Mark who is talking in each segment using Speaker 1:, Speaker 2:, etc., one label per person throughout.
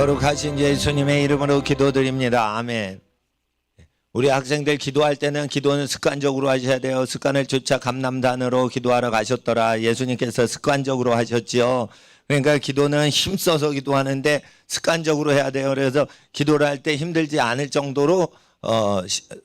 Speaker 1: 거룩하신 예수님의 이름으로 기도드립니다. 아멘. 우리 학생들 기도할 때는 기도는 습관적으로 하셔야 돼요. 습관을 쫓아 감람단으로 기도하러 가셨더라. 예수님께서 습관적으로 하셨지요. 그러니까 기도는 힘써서 기도하는데 습관적으로 해야 돼요. 그래서 기도를 할 때 힘들지 않을 정도로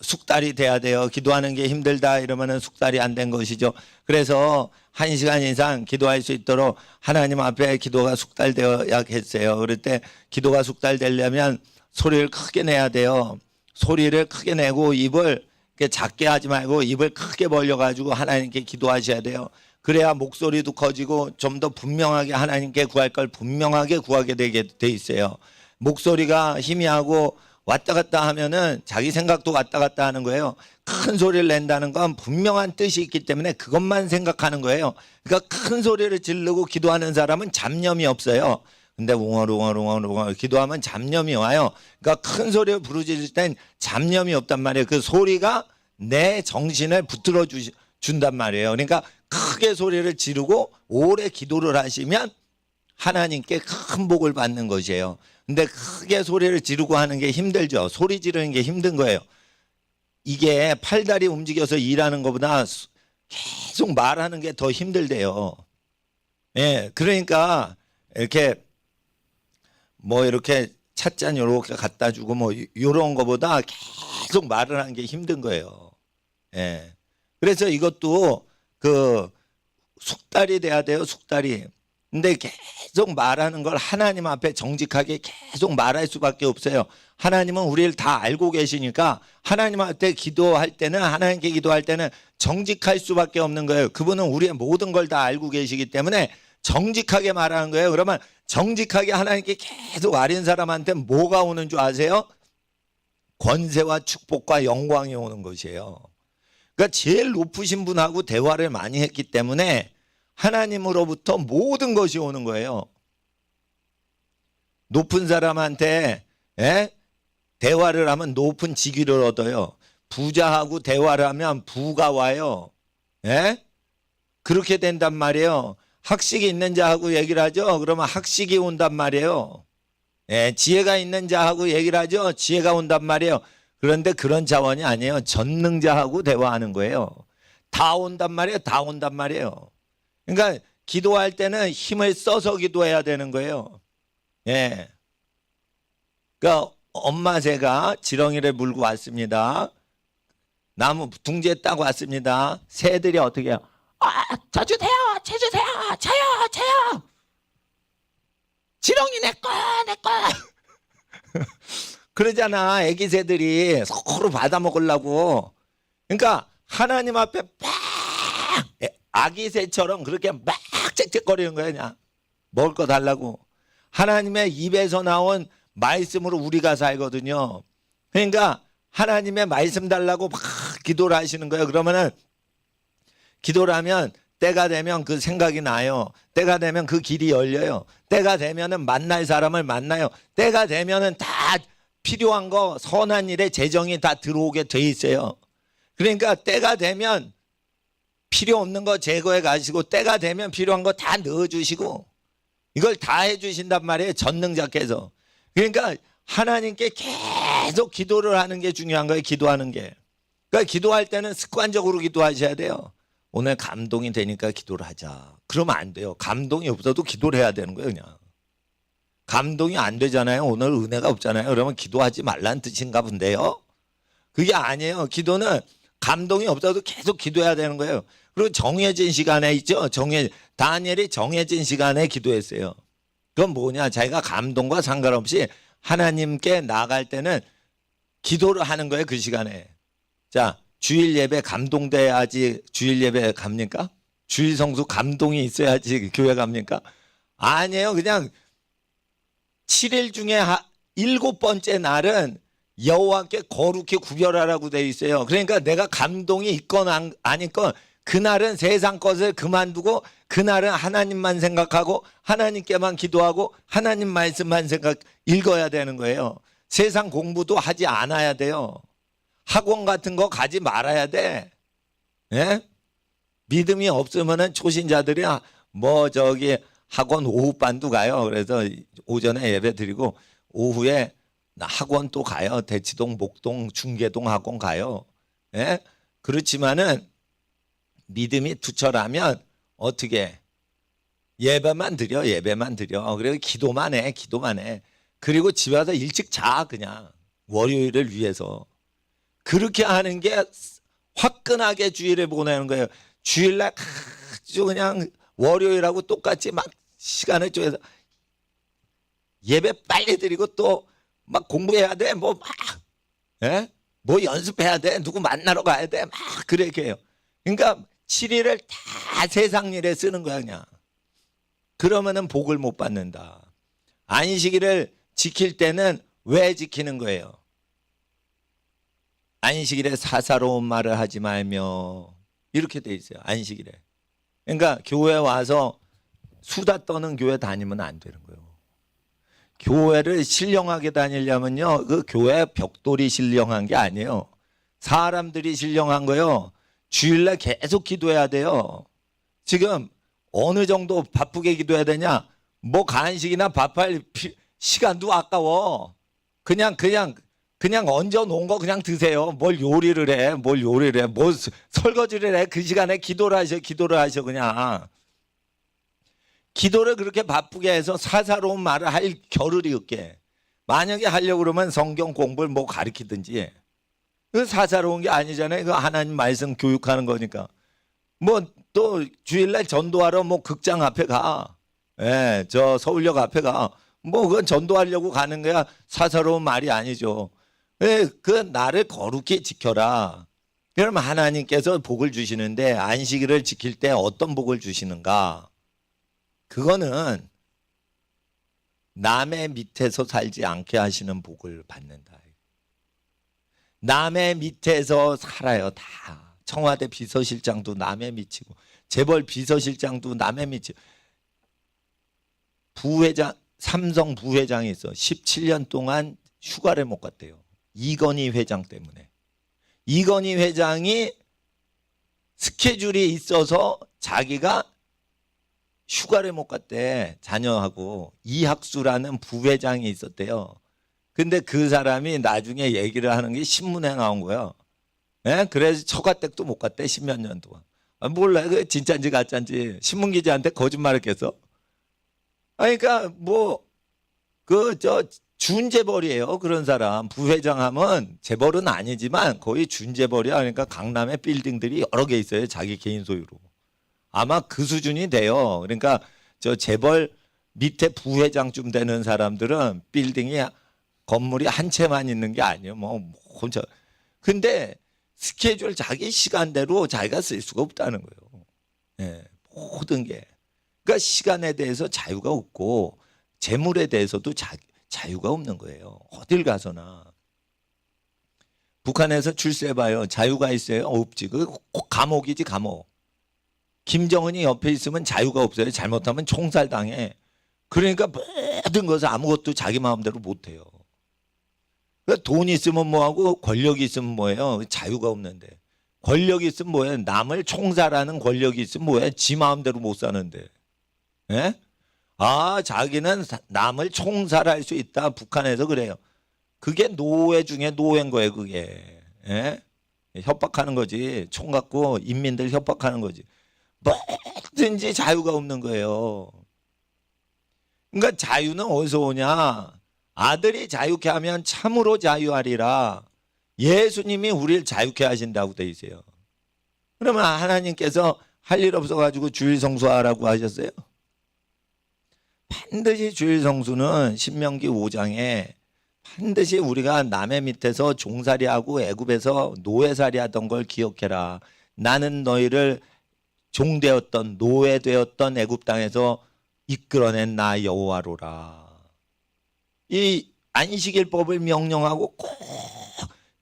Speaker 1: 숙달이 돼야 돼요. 기도하는 게 힘들다 이러면은 숙달이 안 된 것이죠. 그래서 1시간 이상 기도할 수 있도록 하나님 앞에 기도가 숙달되어야겠어요. 그럴 때 기도가 숙달되려면 소리를 크게 내야 돼요. 소리를 크게 내고 입을 작게 하지 말고 입을 크게 벌려가지고 하나님께 기도하셔야 돼요. 그래야 목소리도 커지고 좀 더 분명하게 하나님께 구할 걸 분명하게 구하게 되게 돼 있어요. 목소리가 희미하고 왔다 갔다 하면은 자기 생각도 왔다 갔다 하는 거예요. 큰 소리를 낸다는 건 분명한 뜻이 있기 때문에 그것만 생각하는 거예요. 그러니까 큰 소리를 지르고 기도하는 사람은 잡념이 없어요. 근데 웅얼웅얼 기도하면 잡념이 와요. 그러니까 큰 소리를 부르짖을 땐 잡념이 없단 말이에요. 그 소리가 내 정신을 붙들어 준단 말이에요. 그러니까 크게 소리를 지르고 오래 기도를 하시면 하나님께 큰 복을 받는 것이에요. 근데 크게 소리를 지르고 하는 게 힘들죠. 소리 지르는 게 힘든 거예요. 이게 팔다리 움직여서 일하는 것보다 계속 말하는 게 더 힘들대요. 예, 그러니까 이렇게 이렇게 찻잔 요렇게 갖다 주고 요런 거보다 계속 말을 하는 게 힘든 거예요. 예. 그래서 이것도 숙달이 돼야 돼요. 숙달이. 근데 계속 말하는 걸 하나님 앞에 정직하게 계속 말할 수밖에 없어요. 하나님은 우리를 다 알고 계시니까 하나님한테 기도할 때는 하나님께 기도할 때는 정직할 수밖에 없는 거예요. 그분은 우리의 모든 걸 다 알고 계시기 때문에 정직하게 말하는 거예요. 그러면 정직하게 하나님께 계속 아린 사람한테 뭐가 오는 줄 아세요? 권세와 축복과 영광이 오는 것이에요. 그러니까 제일 높으신 분하고 대화를 많이 했기 때문에 하나님으로부터 모든 것이 오는 거예요. 높은 사람한테 대화를 하면 높은 직위를 얻어요. 부자하고 대화를 하면 부가 와요. 그렇게 된단 말이에요. 학식이 있는 자하고 얘기를 하죠. 그러면 학식이 온단 말이에요. 지혜가 있는 자하고 얘기를 하죠. 지혜가 온단 말이에요. 그런데 그런 자원이 아니에요. 전능자하고 대화하는 거예요. 다 온단 말이에요. 다 온단 말이에요. 그러니까 기도할 때는 힘을 써서 기도해야 되는 거예요. 예. 그러니까 엄마 새가 지렁이를 물고 왔습니다. 나무 둥지에 따고 왔습니다. 새들이 어떻게 해요? 저 주세요, 저 주세요, 저요. 지렁이 내 거. 그러잖아. 애기 새들이 서로 받아 먹으려고. 그러니까 하나님 앞에 막 아기 새처럼 그렇게 막 짹짹거리는 거야. 그냥 먹을 거 달라고. 하나님의 입에서 나온 말씀으로 우리가 살거든요. 그러니까 하나님의 말씀 달라고 막 기도를 하시는 거예요. 그러면은 기도를 하면 때가 되면 그 생각이 나요. 때가 되면 그 길이 열려요. 때가 되면은 만날 사람을 만나요. 때가 되면은 다 필요한 거 선한 일에 재정이 다 들어오게 돼 있어요. 그러니까 때가 되면 필요 없는 거 제거해 가시고 때가 되면 필요한 거 다 넣어주시고 이걸 다 해주신단 말이에요. 전능자께서. 그러니까 하나님께 계속 기도를 하는 게 중요한 거예요. 기도하는 게. 그러니까 기도할 때는 습관적으로 기도하셔야 돼요. 오늘 감동이 되니까 기도를 하자. 그러면 안 돼요. 감동이 없어도 기도를 해야 되는 거예요. 그냥. 감동이 안 되잖아요. 오늘 은혜가 없잖아요. 그러면 기도하지 말라는 뜻인가 본데요. 그게 아니에요. 기도는 감동이 없어도 계속 기도해야 되는 거예요. 그리고 정해진 시간에 있죠. 다니엘이 정해진 시간에 기도했어요. 그건 뭐냐? 자기가 감동과 상관없이 하나님께 나아갈 때는 기도를 하는 거예요. 그 시간에. 자, 주일 예배 감동돼야지 주일 예배 갑니까? 주일 성수 감동이 있어야지 교회 갑니까? 아니에요. 그냥 7일 중에 7번째 날은 여호와께 거룩히 구별하라고 돼 있어요. 그러니까 내가 감동이 있건 아니건 그날은 세상 것을 그만두고 그날은 하나님만 생각하고 하나님께만 기도하고 하나님 말씀만 읽어야 되는 거예요. 세상 공부도 하지 않아야 돼요. 학원 같은 거 가지 말아야 돼. 예? 믿음이 없으면은 초신자들이 학원 오후반도 가요. 그래서 오전에 예배 드리고 오후에 나 학원 또 가요. 대치동, 목동, 중계동 학원 가요. 예? 그렇지만은 믿음이 투철하면 어떻게 예배만 드려. 그리고 기도만 해. 그리고 집에 와서 일찍 자. 그냥 월요일을 위해서. 그렇게 하는 게 화끈하게 주일에 보내는 거예요. 주일날 아주 그냥 월요일하고 똑같이 막 시간을 쪼개서 예배 빨리 드리고 또 막 공부해야 돼. 예? 뭐 연습해야 돼. 누구 만나러 가야 돼. 막 그렇게 해요. 그러니까 7일을 다 세상 일에 쓰는 거야 그냥. 그러면은 복을 못 받는다. 안식일을 지킬 때는 왜 지키는 거예요? 안식일에 사사로운 말을 하지 말며 이렇게 돼 있어요. 안식일에. 그러니까 교회 와서 수다 떠는 교회 다니면 안 되는 거예요. 교회를 신령하게 다니려면요, 그 교회 벽돌이 신령한 게 아니에요. 사람들이 신령한 거요. 주일날 계속 기도해야 돼요. 지금 어느 정도 바쁘게 기도해야 되냐? 뭐 간식이나 밥할 시간도 아까워. 그냥 얹어 놓은 거 그냥 드세요. 뭘 요리를 해? 뭐 설거지를 해? 그 시간에 기도를 하셔 그냥. 기도를 그렇게 바쁘게 해서 사사로운 말을 할 겨를이 없게. 만약에 하려고 그러면 성경 공부를 뭐 가르치든지. 그 사사로운 게 아니잖아요. 그 하나님 말씀 교육하는 거니까. 뭐 또 주일날 전도하러 뭐 극장 앞에 가. 예, 저 서울역 앞에 가. 뭐 그건 전도하려고 가는 거야. 사사로운 말이 아니죠. 예, 그 나를 거룩히 지켜라. 그러면 하나님께서 복을 주시는데 안식일을 지킬 때 어떤 복을 주시는가? 그거는 남의 밑에서 살지 않게 하시는 복을 받는다. 남의 밑에서 살아요. 다. 청와대 비서실장도 남의 밑이고 재벌 비서실장도 남의 밑이고 부회장, 삼성 부회장이 있어. 17년 동안 휴가를 못 갔대요. 이건희 회장 때문에. 이건희 회장이 스케줄이 있어서 자기가 휴가를 못 갔대. 자녀하고. 이학수라는 부회장이 있었대요. 근데 그 사람이 나중에 얘기를 하는 게 신문에 나온 거예요. 예? 그래서 처가댁도 못 갔대. 10몇 년 동안. 몰라. 그 진짜인지 가짜인지. 신문기자한테 거짓말했겠어? 그러니까 준재벌이에요. 그런 사람. 부회장 하면 재벌은 아니지만 거의 준재벌이야. 그러니까 강남에 빌딩들이 여러 개 있어요. 자기 개인 소유로. 아마 그 수준이 돼요. 그러니까 저 재벌 밑에 부회장쯤 되는 사람들은 빌딩이 건물이 한 채만 있는 게 아니에요. 혼자. 근데 스케줄 자기 시간대로 자기가 쓸 수가 없다는 거예요. 예, 모든 게. 그러니까 시간에 대해서 자유가 없고 재물에 대해서도 자유가 없는 거예요. 어딜 가서나. 북한에서 출세해봐요. 자유가 있어요? 없지. 그 감옥이지 감옥. 김정은이 옆에 있으면 자유가 없어요. 잘못하면 총살당해. 그러니까 모든 것을 아무것도 자기 마음대로 못해요. 그러니까 돈 있으면 뭐하고 권력이 있으면 뭐예요. 자유가 없는데. 권력이 있으면 뭐예요. 남을 총살하는 권력이 있으면 뭐예요. 지 마음대로 못 사는데. 예? 자기는 남을 총살할 수 있다. 북한에서 그래요. 그게 노예 중에 노예인 거예요. 그게. 예? 협박하는 거지. 총 갖고 인민들 협박하는 거지. 뭐든지 자유가 없는 거예요. 그러니까 자유는 어디서 오냐? 아들이 자유케 하면 참으로 자유하리라. 예수님이 우리를 자유케 하신다고 돼 있어요. 그러면 하나님께서 할 일 없어가지고 주일 성수하라고 하셨어요? 반드시 주일 성수는 신명기 5장에 반드시 우리가 남의 밑에서 종살이하고 애굽에서 노예살이하던 걸 기억해라. 나는 너희를 종되었던 노예되었던 애굽 땅에서 이끌어낸 나 여호와로라. 이 안식일법을 명령하고 꼭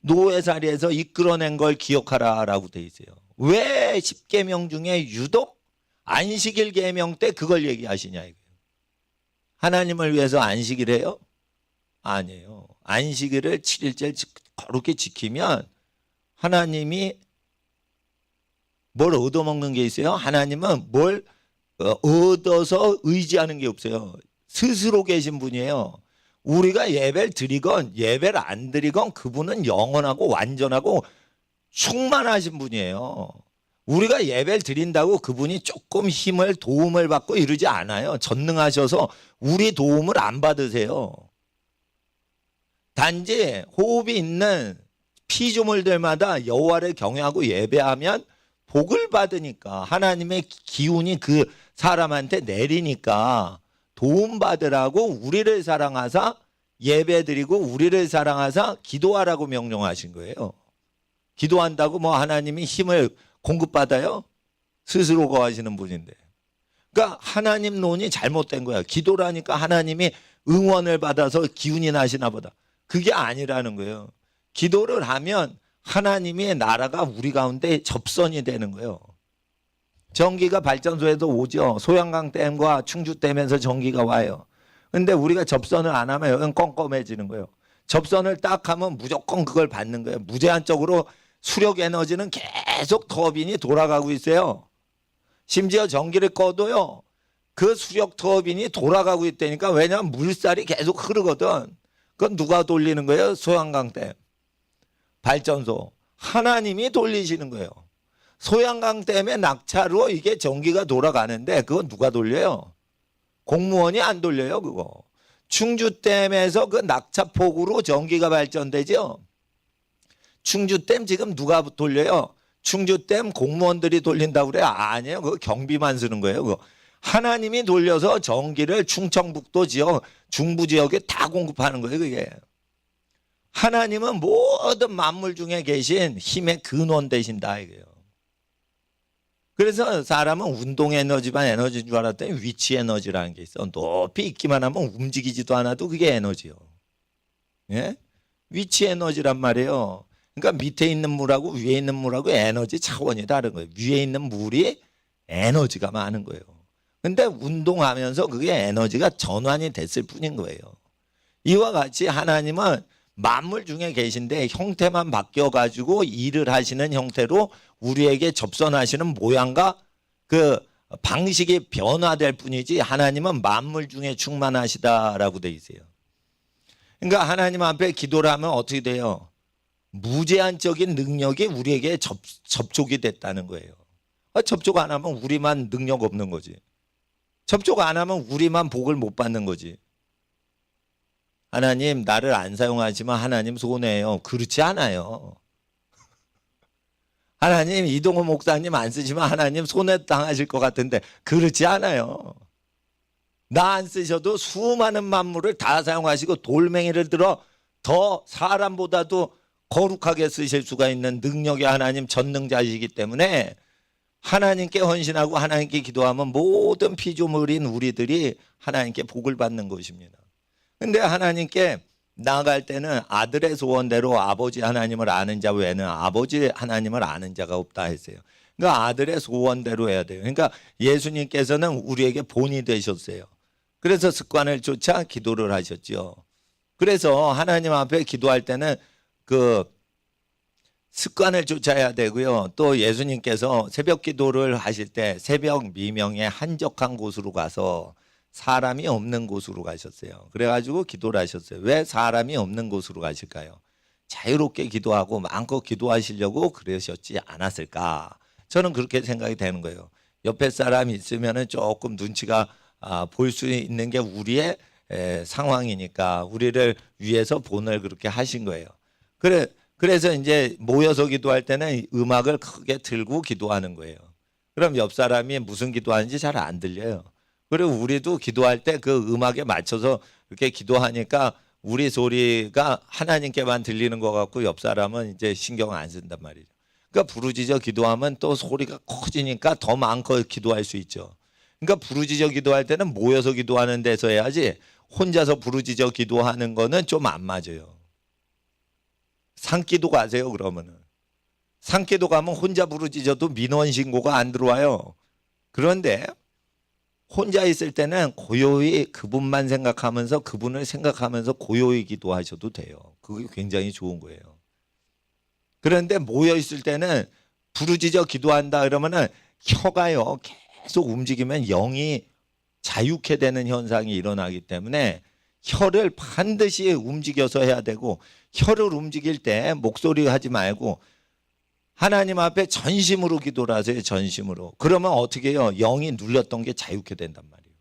Speaker 1: 노예살이에서 이끌어낸 걸 기억하라라고 돼 있어요. 왜 10계명 중에 유독 안식일 계명 때 그걸 얘기하시냐 이거예요. 하나님을 위해서 안식일해요? 아니에요. 안식일을 7일째 거룩히 지키면 하나님이 뭘 얻어먹는 게 있어요? 하나님은 뭘 얻어서 의지하는 게 없어요. 스스로 계신 분이에요. 우리가 예배를 드리건 예배를 안 드리건 그분은 영원하고 완전하고 충만하신 분이에요. 우리가 예배를 드린다고 그분이 조금 힘을 도움을 받고 이러지 않아요. 전능하셔서 우리 도움을 안 받으세요. 단지 호흡이 있는 피조물들마다 여호와를 경외하고 예배하면 복을 받으니까, 하나님의 기운이 그 사람한테 내리니까 도움받으라고 우리를 사랑하사 예배드리고 우리를 사랑하사 기도하라고 명령하신 거예요. 기도한다고 뭐 하나님이 힘을 공급받아요? 스스로 거하시는 분인데. 그러니까 하나님 논이 잘못된 거야. 기도라니까 하나님이 응원을 받아서 기운이 나시나 보다. 그게 아니라는 거예요. 기도를 하면 하나님의 나라가 우리 가운데 접선이 되는 거예요. 전기가 발전소에도 오죠. 소양강 댐과 충주댐에서 전기가 와요. 근데 우리가 접선을 안 하면 여기는 껌껌해지는 거예요. 접선을 딱 하면 무조건 그걸 받는 거예요. 무제한적으로 수력 에너지는 계속 터빈이 돌아가고 있어요. 심지어 전기를 꺼도요, 그 수력 터빈이 돌아가고 있다니까. 왜냐하면 물살이 계속 흐르거든. 그건 누가 돌리는 거예요? 소양강댐 발전소. 하나님이 돌리시는 거예요. 소양강댐의 낙차로 이게 전기가 돌아가는데 그건 누가 돌려요? 공무원이 안 돌려요, 그거. 충주댐에서 그 낙차폭우로 전기가 발전되죠. 충주댐 지금 누가 돌려요? 충주댐 공무원들이 돌린다고 그래요? 아니에요. 그거 경비만 쓰는 거예요. 그거. 하나님이 돌려서 전기를 충청북도 지역, 중부 지역에 다 공급하는 거예요, 그게. 하나님은 모든 만물 중에 계신 힘의 근원 되신다, 이거예요. 그래서 사람은 운동 에너지만 에너지인 줄 알았더니 위치 에너지라는 게 있어. 높이 있기만 하면 움직이지도 않아도 그게 에너지요. 예? 위치 에너지란 말이에요. 그러니까 밑에 있는 물하고 위에 있는 물하고 에너지 차원이 다른 거예요. 위에 있는 물이 에너지가 많은 거예요. 근데 운동하면서 그게 에너지가 전환이 됐을 뿐인 거예요. 이와 같이 하나님은 만물 중에 계신데 형태만 바뀌어가지고 일을 하시는 형태로 우리에게 접선하시는 모양과 그 방식이 변화될 뿐이지 하나님은 만물 중에 충만하시다라고 돼 있어요. 그러니까 하나님 앞에 기도를 하면 어떻게 돼요? 무제한적인 능력이 우리에게 접촉이 됐다는 거예요. 접촉 안 하면 우리만 능력 없는 거지. 접촉 안 하면 우리만 복을 못 받는 거지. 하나님 나를 안 사용하지만 하나님 손해예요. 그렇지 않아요. 하나님 이동호 목사님 안 쓰시면 하나님 손해 당하실 것 같은데 그렇지 않아요. 나 안 쓰셔도 수많은 만물을 다 사용하시고 돌멩이를 들어 더 사람보다도 거룩하게 쓰실 수가 있는 능력의 하나님 전능자이시기 때문에 하나님께 헌신하고 하나님께 기도하면 모든 피조물인 우리들이 하나님께 복을 받는 것입니다. 근데 하나님께 나아갈 때는 아들의 소원대로 아버지 하나님을 아는 자 외에는 아버지 하나님을 아는 자가 없다 했어요. 그러니까 아들의 소원대로 해야 돼요. 그러니까 예수님께서는 우리에게 본이 되셨어요. 그래서 습관을 쫓아 기도를 하셨죠. 그래서 하나님 앞에 기도할 때는 그 습관을 쫓아야 되고요. 또 예수님께서 새벽 기도를 하실 때 새벽 미명에 한적한 곳으로 가서 사람이 없는 곳으로 가셨어요. 그래가지고 기도를 하셨어요. 왜 사람이 없는 곳으로 가실까요? 자유롭게 기도하고 마음껏 기도하시려고 그러셨지 않았을까? 저는 그렇게 생각이 되는 거예요. 옆에 사람이 있으면 조금 눈치가 볼 수 있는 게 우리의 상황이니까 우리를 위해서 본을 그렇게 하신 거예요. 그래서 이제 모여서 기도할 때는 음악을 크게 틀고 기도하는 거예요. 그럼 옆 사람이 무슨 기도하는지 잘 안 들려요. 그리고 우리도 기도할 때 그 음악에 맞춰서 이렇게 기도하니까 우리 소리가 하나님께만 들리는 것 같고 옆 사람은 이제 신경 안 쓴단 말이죠. 그러니까 부르짖어 기도하면 또 소리가 커지니까 더 마음껏 기도할 수 있죠. 그러니까 부르짖어 기도할 때는 모여서 기도하는 데서 해야지 혼자서 부르짖어 기도하는 거는 좀 안 맞아요. 산기도 가세요 그러면은. 산기도 가면 혼자 부르짖어도 민원 신고가 안 들어와요. 그런데 혼자 있을 때는 고요히 그분만 생각하면서 그분을 생각하면서 고요히 기도하셔도 돼요. 그게 굉장히 좋은 거예요. 그런데 모여 있을 때는 부르짖어 기도한다 그러면은 혀가요 계속 움직이면 영이 자유케 되는 현상이 일어나기 때문에 혀를 반드시 움직여서 해야 되고, 혀를 움직일 때 목소리 하지 말고 하나님 앞에 전심으로 기도를 하세요. 전심으로. 그러면 어떻게 해요? 영이 눌렸던 게 자유케 된단 말이에요.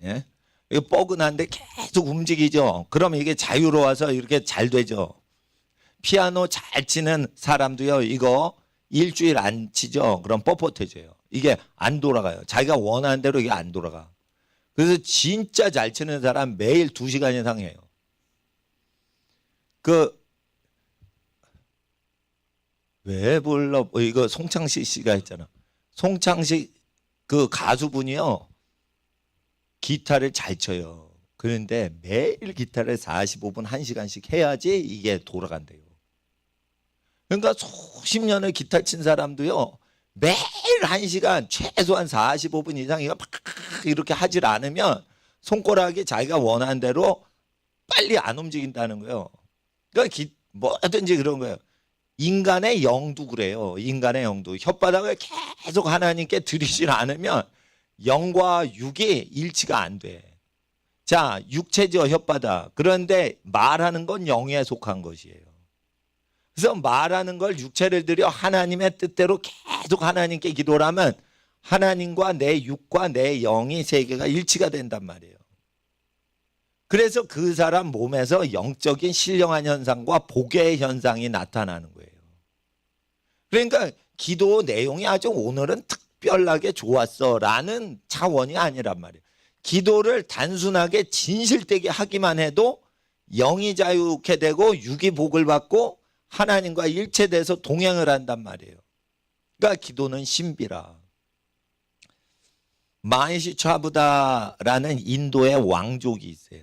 Speaker 1: 예? 이거 뻐근한데 계속 움직이죠. 그러면 이게 자유로워서 이렇게 잘 되죠. 피아노 잘 치는 사람도요, 이거 일주일 안 치죠. 그럼 뻣뻣해져요. 이게 안 돌아가요. 자기가 원하는 대로 이게 안 돌아가. 그래서 진짜 잘 치는 사람 매일 2시간 이상 해요. 왜 불러? 이거 송창식 씨가 했잖아. 송창식 그 가수분이요, 기타를 잘 쳐요. 그런데 매일 기타를 45분 1시간씩 해야지 이게 돌아간대요. 그러니까 수십 년을 기타 친 사람도요, 매일 1시간 최소한 45분 이상 이거 막 이렇게 하질 않으면 손가락이 자기가 원하는 대로 빨리 안 움직인다는 거예요. 그러니까 뭐든지 그런 거예요. 인간의 영도 그래요. 인간의 영도. 혓바닥을 계속 하나님께 드리질 않으면 영과 육이 일치가 안 돼. 자, 육체죠, 혓바닥. 그런데 말하는 건 영에 속한 것이에요. 그래서 말하는 걸 육체를 들여 하나님의 뜻대로 계속 하나님께 기도를 하면 하나님과 내 육과 내 영이 세 개가 일치가 된단 말이에요. 그래서 그 사람 몸에서 영적인 신령한 현상과 복의 현상이 나타나는 거예요. 그러니까 기도 내용이 아주 오늘은 특별하게 좋았어 라는 차원이 아니란 말이에요. 기도를 단순하게 진실되게 하기만 해도 영이 자유케 되고 육이 복을 받고 하나님과 일체돼서 동행을 한단 말이에요. 그러니까 기도는 신비라. 마니시 차부다라는 인도의 왕족이 있어요.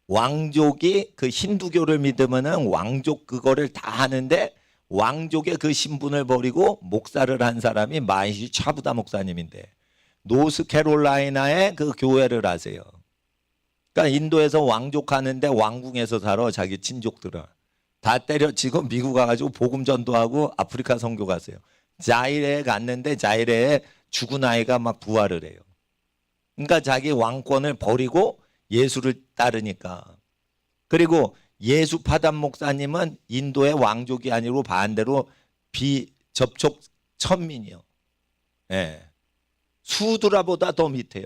Speaker 1: 왕족이 그 힌두교를 믿으면은 왕족 그거를 다 하는데 왕족의 그 신분을 버리고 목사를 한 사람이 마니시 차부다 목사님인데 노스캐롤라이나의 그 교회를 하세요. 그러니까 인도에서 왕족하는데 왕궁에서 살아. 자기 친족들은 다 때려치고 미국 가가지고 복음 전도하고 아프리카 선교 갔어요. 자이레에 갔는데 자이레에 죽은 아이가 막 부활을 해요. 그러니까 자기 왕권을 버리고 예수를 따르니까. 그리고 예수 파담 목사님은 인도의 왕족이 아니고 반대로 비접촉 천민이요. 예. 수드라보다 더 밑에요.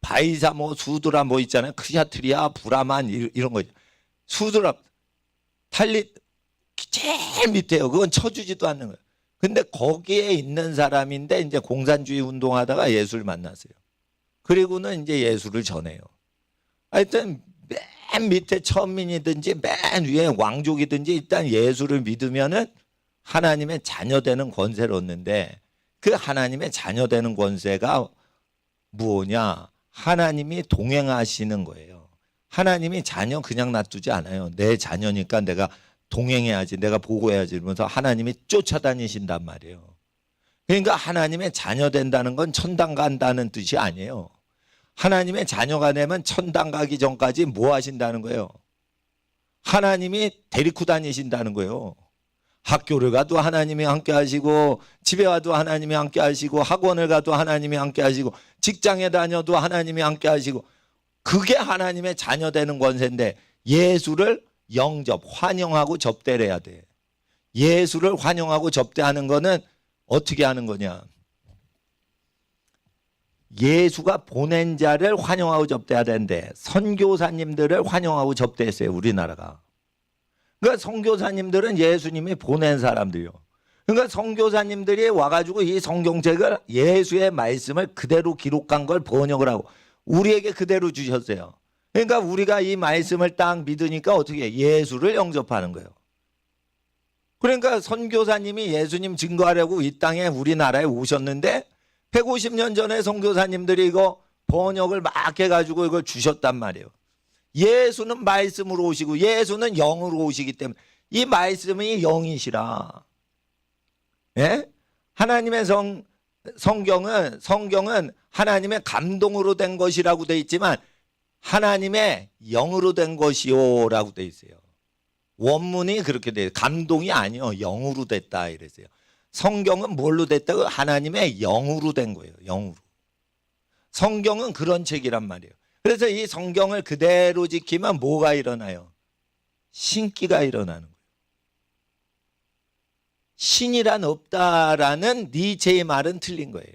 Speaker 1: 바이사 뭐 수드라 뭐 있잖아요. 크샤트리아 브라만 이런 거. 수드라 탈리 제일 밑에요. 그건 쳐주지도 않는 거예요. 근데 거기에 있는 사람인데 이제 공산주의 운동하다가 예수를 만났어요. 그리고는 이제 예수를 전해요. 하여튼 맨 밑에 천민이든지 맨 위에 왕족이든지 일단 예수를 믿으면은 하나님의 자녀되는 권세를 얻는데 그 하나님의 자녀되는 권세가 뭐냐? 하나님이 동행하시는 거예요. 하나님이 자녀 그냥 놔두지 않아요. 내 자녀니까 내가 동행해야지, 내가 보호해야지 이러면서 하나님이 쫓아다니신단 말이에요. 그러니까 하나님의 자녀 된다는 건 천당 간다는 뜻이 아니에요. 하나님의 자녀가 되면 천당 가기 전까지 뭐 하신다는 거예요? 하나님이 데리고 다니신다는 거예요. 학교를 가도 하나님이 함께 하시고 집에 와도 하나님이 함께 하시고 학원을 가도 하나님이 함께 하시고 직장에 다녀도 하나님이 함께 하시고 그게 하나님의 자녀 되는 권세인데 예수를 영접, 환영하고 접대를 해야 돼. 예수를 환영하고 접대하는 거는 어떻게 하는 거냐? 예수가 보낸 자를 환영하고 접대해야 되는데 선교사님들을 환영하고 접대했어요. 우리나라가. 그러니까 선교사님들은 예수님이 보낸 사람들이요. 그러니까 선교사님들이 와가지고 이 성경책을 예수의 말씀을 그대로 기록한 걸 번역을 하고 우리에게 그대로 주셨어요. 그러니까 우리가 이 말씀을 딱 믿으니까 어떻게 해요? 예수를 영접하는 거예요. 그러니까 선교사님이 예수님 증거하려고 이 땅에 우리나라에 오셨는데 150년 전에 선교사님들이 이거 번역을 막 해가지고 이걸 주셨단 말이에요. 예수는 말씀으로 오시고 예수는 영으로 오시기 때문에 이 말씀이 영이시라. 예? 하나님의 성경은 하나님의 감동으로 된 것이라고 돼 있지만 하나님의 영으로 된 것이요라고 돼 있어요. 원문이 그렇게 돼요. 감동이 아니요, 영으로 됐다 이랬어요. 성경은 뭘로 됐다고? 하나님의 영으로 된 거예요. 영으로. 성경은 그런 책이란 말이에요. 그래서 이 성경을 그대로 지키면 뭐가 일어나요? 신기가 일어나는 거예요. 신이란 없다라는 니체의 말은 틀린 거예요.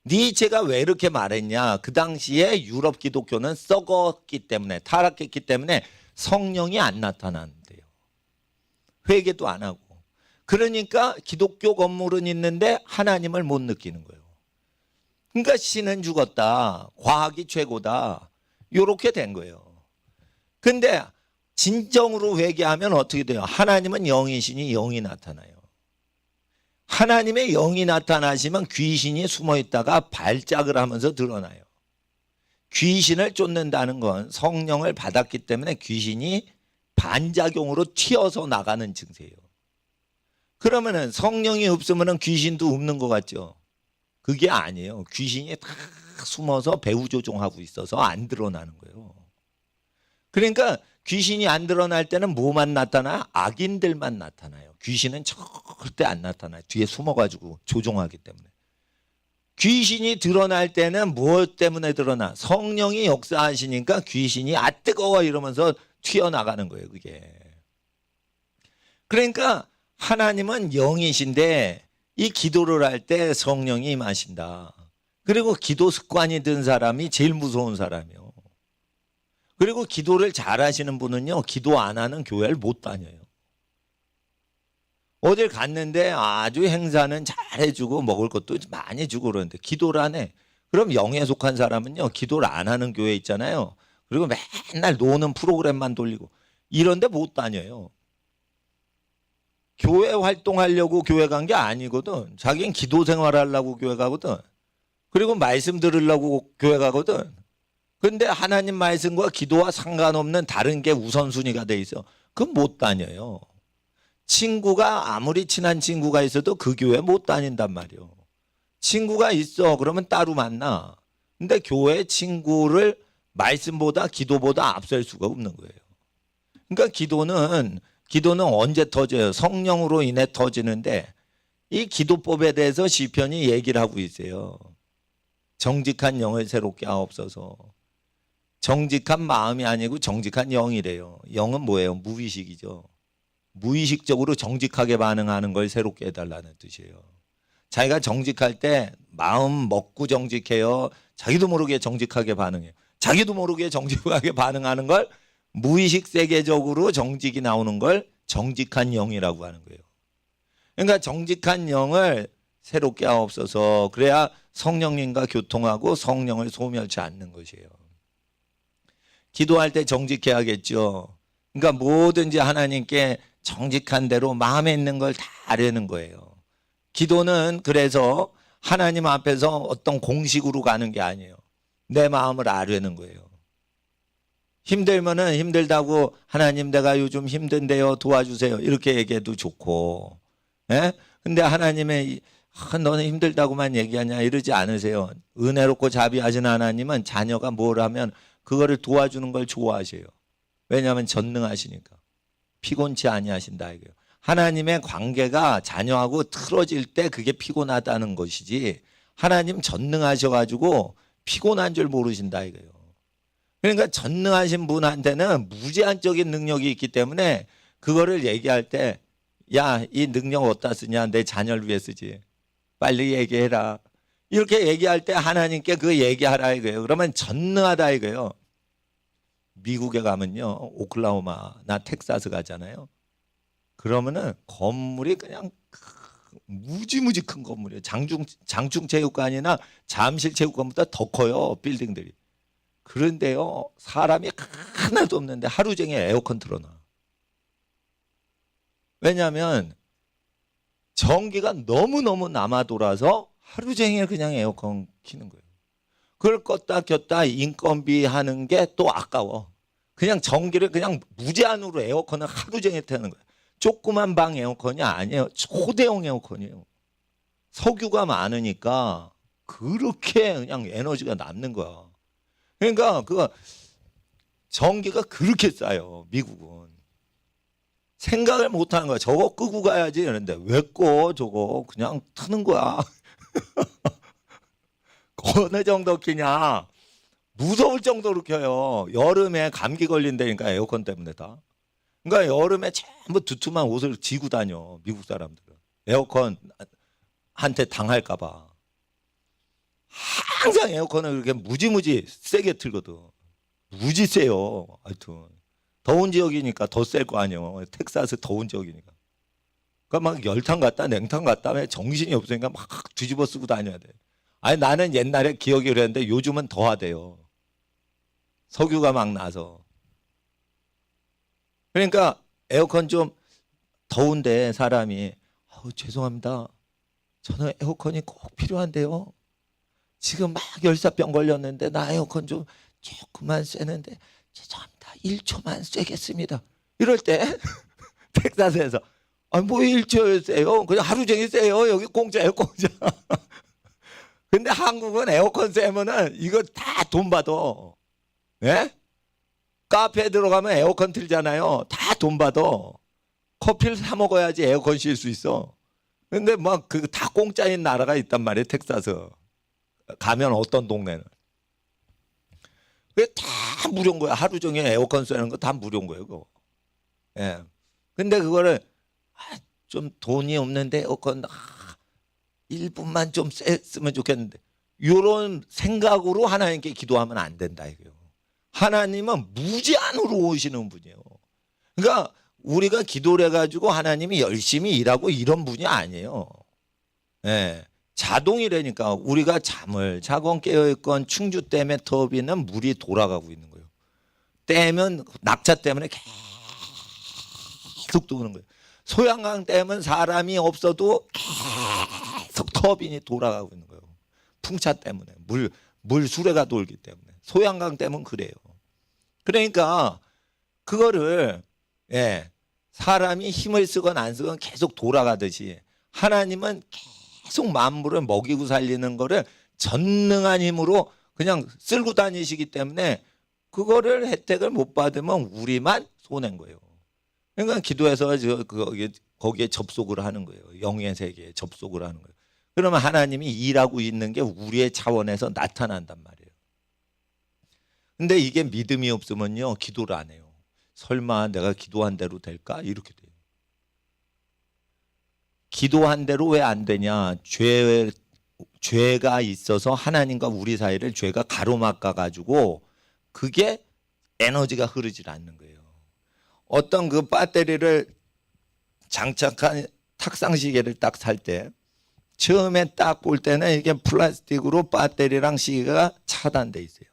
Speaker 1: 니체가 왜 이렇게 말했냐? 그 당시에 유럽 기독교는 썩었기 때문에, 타락했기 때문에 성령이 안 나타난대요. 회개도 안 하고. 그러니까 기독교 건물은 있는데 하나님을 못 느끼는 거예요. 그러니까 신은 죽었다, 과학이 최고다, 이렇게 된 거예요. 근데 진정으로 회개하면 어떻게 돼요? 하나님은 영이시니 영이 나타나요. 하나님의 영이 나타나시면 귀신이 숨어 있다가 발작을 하면서 드러나요. 귀신을 쫓는다는 건 성령을 받았기 때문에 귀신이 반작용으로 튀어서 나가는 증세예요. 그러면은 성령이 없으면 귀신도 없는 것 같죠? 그게 아니에요. 귀신이 다 숨어서 배후 조종하고 있어서 안 드러나는 거예요. 그러니까 귀신이 안 드러날 때는 뭐만 나타나요? 악인들만 나타나요. 귀신은 절대 안 나타나요. 뒤에 숨어가지고 조종하기 때문에. 귀신이 드러날 때는 무엇 때문에 드러나? 성령이 역사하시니까 귀신이 아 뜨거워 이러면서 튀어나가는 거예요. 그게. 그러니까 하나님은 영이신데 이 기도를 할 때 성령이 임하신다. 그리고 기도 습관이 든 사람이 제일 무서운 사람이요. 그리고 기도를 잘 하시는 분은요, 기도 안 하는 교회를 못 다녀요. 어딜 갔는데 아주 행사는 잘 해주고 먹을 것도 많이 주고 그러는데 기도를 안 해. 그럼 영에 속한 사람은요, 기도를 안 하는 교회 있잖아요. 그리고 맨날 노는 프로그램만 돌리고 이런데 못 다녀요. 교회 활동하려고 교회 간 게 아니거든. 자기는 기도 생활하려고 교회 가거든. 그리고 말씀 들으려고 교회 가거든. 근데 하나님 말씀과 기도와 상관없는 다른 게 우선순위가 돼 있어. 그건 못 다녀요. 친구가 아무리 친한 친구가 있어도 그 교회 못 다닌단 말이에요. 친구가 있어. 그러면 따로 만나. 근데 교회 친구를 말씀보다 기도보다 앞설 수가 없는 거예요. 그러니까 기도는 언제 터져요? 성령으로 인해 터지는데 이 기도법에 대해서 시편이 얘기를 하고 있어요. 정직한 영을 새롭게 하옵소서. 정직한 마음이 아니고 정직한 영이래요. 영은 뭐예요? 무의식이죠. 무의식적으로 정직하게 반응하는 걸 새롭게 해달라는 뜻이에요. 자기가 정직할 때 마음 먹고 정직해요. 자기도 모르게 정직하게 반응해요. 자기도 모르게 정직하게 반응하는 걸 무의식 세계적으로 정직이 나오는 걸 정직한 영이라고 하는 거예요. 그러니까 정직한 영을 새롭게 하옵소서. 그래야 성령님과 교통하고 성령을 소멸치 않는 것이에요. 기도할 때 정직해야겠죠. 그러니까 뭐든지 하나님께 정직한 대로 마음에 있는 걸 다 아뢰는 거예요. 기도는 그래서 하나님 앞에서 어떤 공식으로 가는 게 아니에요. 내 마음을 아뢰는 거예요. 힘들면은 힘들다고 하나님 내가 요즘 힘든데요 도와주세요 이렇게 얘기해도 좋고, 예? 근데 하나님의 너는 힘들다고만 얘기하냐 이러지 않으세요. 은혜롭고 자비하신 하나님은 자녀가 뭘 하면 그거를 도와주는 걸 좋아하세요. 왜냐하면 전능하시니까 피곤치 아니하신다 이거예요. 하나님의 관계가 자녀하고 틀어질 때 그게 피곤하다는 것이지 하나님 전능하셔가지고 피곤한 줄 모르신다 이거예요. 그러니까 전능하신 분한테는 무제한적인 능력이 있기 때문에 그거를 얘기할 때 야, 이 능력 어디다 쓰냐? 내 자녀를 위해 쓰지. 빨리 얘기해라. 이렇게 얘기할 때 하나님께 그 얘기하라 이거예요. 그러면 전능하다 이거예요. 미국에 가면요, 오클라호마나 텍사스 가잖아요. 그러면은 건물이 그냥 무지무지 큰 건물이에요. 장충체육관이나 잠실체육관보다 더 커요, 빌딩들이. 그런데요, 사람이 하나도 없는데 하루 종일 에어컨 틀어놔. 왜냐하면 전기가 너무너무 남아 돌아서 하루 종일 그냥 에어컨 켜는 거예요. 그걸 껐다 켰다 인건비 하는 게 또 아까워. 그냥 전기를 그냥 무제한으로 에어컨을 하루 종일 태우는 거예요. 조그만 방 에어컨이 아니에요. 초대형 에어컨이에요. 석유가 많으니까 그렇게 그냥 에너지가 남는 거야. 그러니까 그 전기가 그렇게 싸요. 미국은. 생각을 못 하는 거야. 저거 끄고 가야지. 이러는데 왜 꺼? 저거 그냥 트는 거야. 어느 정도 키냐? 무서울 정도로 켜요. 여름에 감기 걸린다니까 에어컨 때문에 다. 그러니까 여름에 전부 두툼한 옷을 지고 다녀 미국 사람들은. 에어컨한테 당할까 봐. 항상 에어컨을 그렇게 무지무지 세게 틀거든. 무지 세요. 하여튼 더운 지역이니까 더 셀 거 아니에요. 텍사스 더운 지역이니까. 그러니까 막 열탕 갔다 냉탕 갔다 왜 정신이 없으니까 막 뒤집어 쓰고 다녀야 돼. 아니 나는 옛날에 기억이 그랬는데 요즘은 더 하대요. 석유가 막 나서. 그러니까 에어컨 좀 더운데 사람이 죄송합니다. 저는 에어컨이 꼭 필요한데요. 지금 막 열사병 걸렸는데 나 에어컨 좀 조금만 쐬는데 죄송합니다. 1초만 쐬겠습니다. 이럴 때 텍사스에서 뭐 1초 쐬요? 그냥 하루 종일 쐬요. 여기 공짜예요, 공짜. 근데 한국은 에어컨 쐬면은 이거 다 돈 받아. 예? 카페에 들어가면 에어컨 틀잖아요. 다 돈 받아. 커피를 사 먹어야지 에어컨 쉴 수 있어. 근데 막 그 다 공짜인 나라가 있단 말이에요. 텍사스. 가면 어떤 동네는. 그게 다 무료인 거야. 하루 종일 에어컨 쐬는 거 다 무료인 거예요. 그거. 예. 근데 그거를 좀 돈이 없는데 에어컨 1분만 좀 쐈으면 좋겠는데 이런 생각으로 하나님께 기도하면 안 된다 이거요. 하나님은 무제한으로 오시는 분이에요. 그러니까 우리가 기도를 해가지고 하나님이 열심히 일하고 이런 분이 아니에요. 예. 자동이라니까 우리가 잠을 자건 깨어있건 충주댐의 터빈은 물이 돌아가고 있는 거예요. 댐은 낙차 때문에 계속 도는 거예요. 소양강 댐은 사람이 없어도 계속 터빈이 돌아가고 있는 거예요. 풍차 때문에 물 수레가 돌기 때문에. 소양강 댐은 그래요. 그러니까 그거를 사람이 힘을 쓰건 안 쓰건 계속 돌아가듯이 하나님은 계속 만물을 먹이고 살리는 거를 전능한 힘으로 그냥 쓸고 다니시기 때문에 그거를 혜택을 못 받으면 우리만 손해인 거예요. 그러니까 기도해서 거기에 접속을 하는 거예요. 영의 세계에 접속을 하는 거예요. 그러면 하나님이 일하고 있는 게 우리의 차원에서 나타난단 말이에요. 근데 이게 믿음이 없으면요 기도를 안 해요. 설마 내가 기도한 대로 될까? 이렇게 돼요. 기도한 대로 왜 안 되냐? 죄가 있어서 하나님과 우리 사이를 죄가 가로막아 가지고 그게 에너지가 흐르질 않는 거예요. 어떤 그 배터리를 장착한 탁상 시계를 딱 살 때 처음에 딱 볼 때는 이게 플라스틱으로 배터리랑 시계가 차단돼 있어요.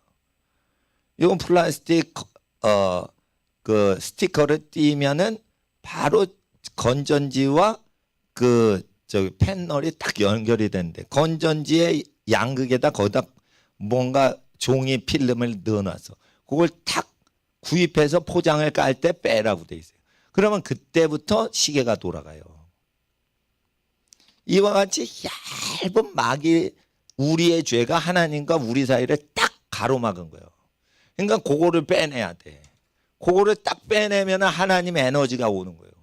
Speaker 1: 이건 플라스틱 그 스티커를 띄면은 바로 건전지와 패널이 딱 연결이 되는데 건전지의 양극에다 거기다 뭔가 종이 필름을 넣어놨어. 그걸 탁 구입해서 포장을 깔 때 빼라고 돼 있어요. 그러면 그때부터 시계가 돌아가요. 이와 같이 얇은 막이 우리의 죄가 하나님과 우리 사이를 딱 가로막은 거예요. 그러니까 그거를 빼내야 돼. 그거를 딱 빼내면 하나님 에너지가 오는 거예요.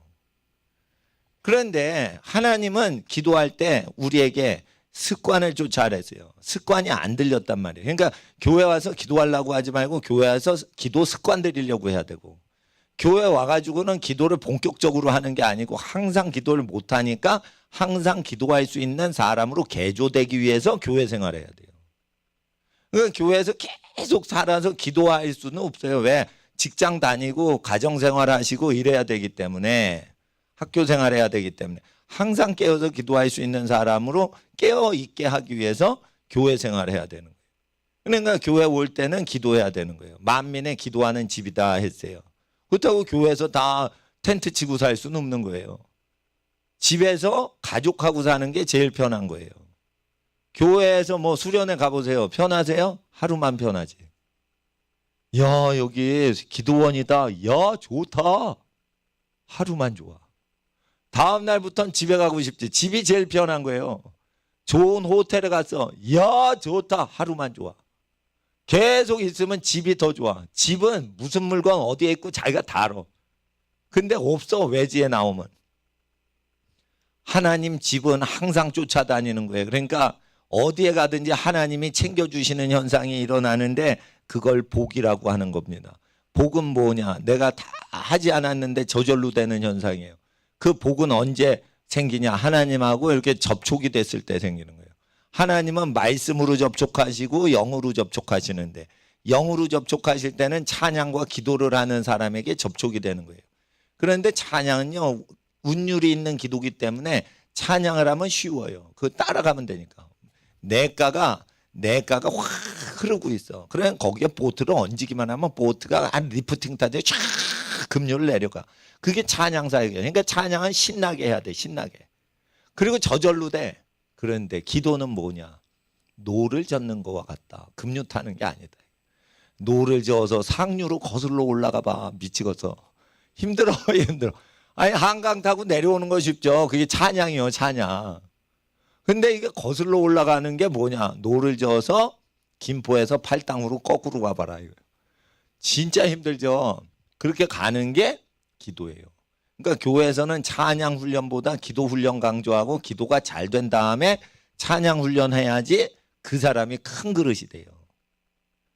Speaker 1: 그런데 하나님은 기도할 때 우리에게 습관을 쫓아냈어요. 습관이 안 들렸단 말이에요. 그러니까 교회 와서 기도하려고 하지 말고 교회 와서 기도 습관 들이려고 해야 되고 교회 와가지고는 기도를 본격적으로 하는 게 아니고 항상 기도를 못하니까 항상 기도할 수 있는 사람으로 개조되기 위해서 교회 생활해야 돼요. 그러니까 교회에서 계속 살아서 기도할 수는 없어요. 왜? 직장 다니고 가정생활 하시고 이래야 되기 때문에 학교 생활해야 되기 때문에 항상 깨어서 기도할 수 있는 사람으로 깨어있게 하기 위해서 교회 생활해야 되는 거예요. 그러니까 교회 올 때는 기도해야 되는 거예요. 만민의 기도하는 집이다 했어요. 그렇다고 교회에서 다 텐트 치고 살 수는 없는 거예요. 집에서 가족하고 사는 게 제일 편한 거예요. 교회에서 뭐 수련회 가보세요. 편하세요? 하루만 편하지. 야 여기 기도원이다. 야 좋다. 하루만 좋아. 다음 날부터는 집에 가고 싶지. 집이 제일 편한 거예요. 좋은 호텔에 갔어. 야 좋다. 하루만 좋아. 계속 있으면 집이 더 좋아. 집은 무슨 물건 어디에 있고 자기가 다 알아. 근데 없어 외지에 나오면. 하나님 집은 항상 쫓아다니는 거예요. 그러니까 어디에 가든지 하나님이 챙겨주시는 현상이 일어나는데 그걸 복이라고 하는 겁니다. 복은 뭐냐? 내가 다 하지 않았는데 저절로 되는 현상이에요. 그 복은 언제 생기냐? 하나님하고 이렇게 접촉이 됐을 때 생기는 거예요. 하나님은 말씀으로 접촉하시고 영으로 접촉하시는데 영으로 접촉하실 때는 찬양과 기도를 하는 사람에게 접촉이 되는 거예요. 그런데 찬양은요, 운율이 있는 기도기 때문에 찬양을 하면 쉬워요. 그거 따라가면 되니까. 내가가 확 흐르고 있어. 그래 거기에 보트를 얹기만 하면 보트가 한 리프팅 타듯이 쫙 급류를 내려가. 그게 찬양사예요. 그러니까 찬양은 신나게 해야 돼. 신나게. 그리고 저절로 돼. 그런데 기도는 뭐냐? 노를 젓는 거와 같다. 급류 타는 게 아니다. 노를 저어서 상류로 거슬러 올라가 봐. 미치겠어. 힘들어. 힘들어. 아니 한강 타고 내려오는 거 쉽죠. 그게 찬양이요. 찬양. 근데 이게 거슬러 올라가는 게 뭐냐? 노를 저어서 김포에서 팔당으로 거꾸로 가봐라. 이거. 진짜 힘들죠. 그렇게 가는 게 기도예요. 그러니까 교회에서는 찬양 훈련보다 기도 훈련 강조하고 기도가 잘 된 다음에 찬양 훈련 해야지 그 사람이 큰 그릇이 돼요.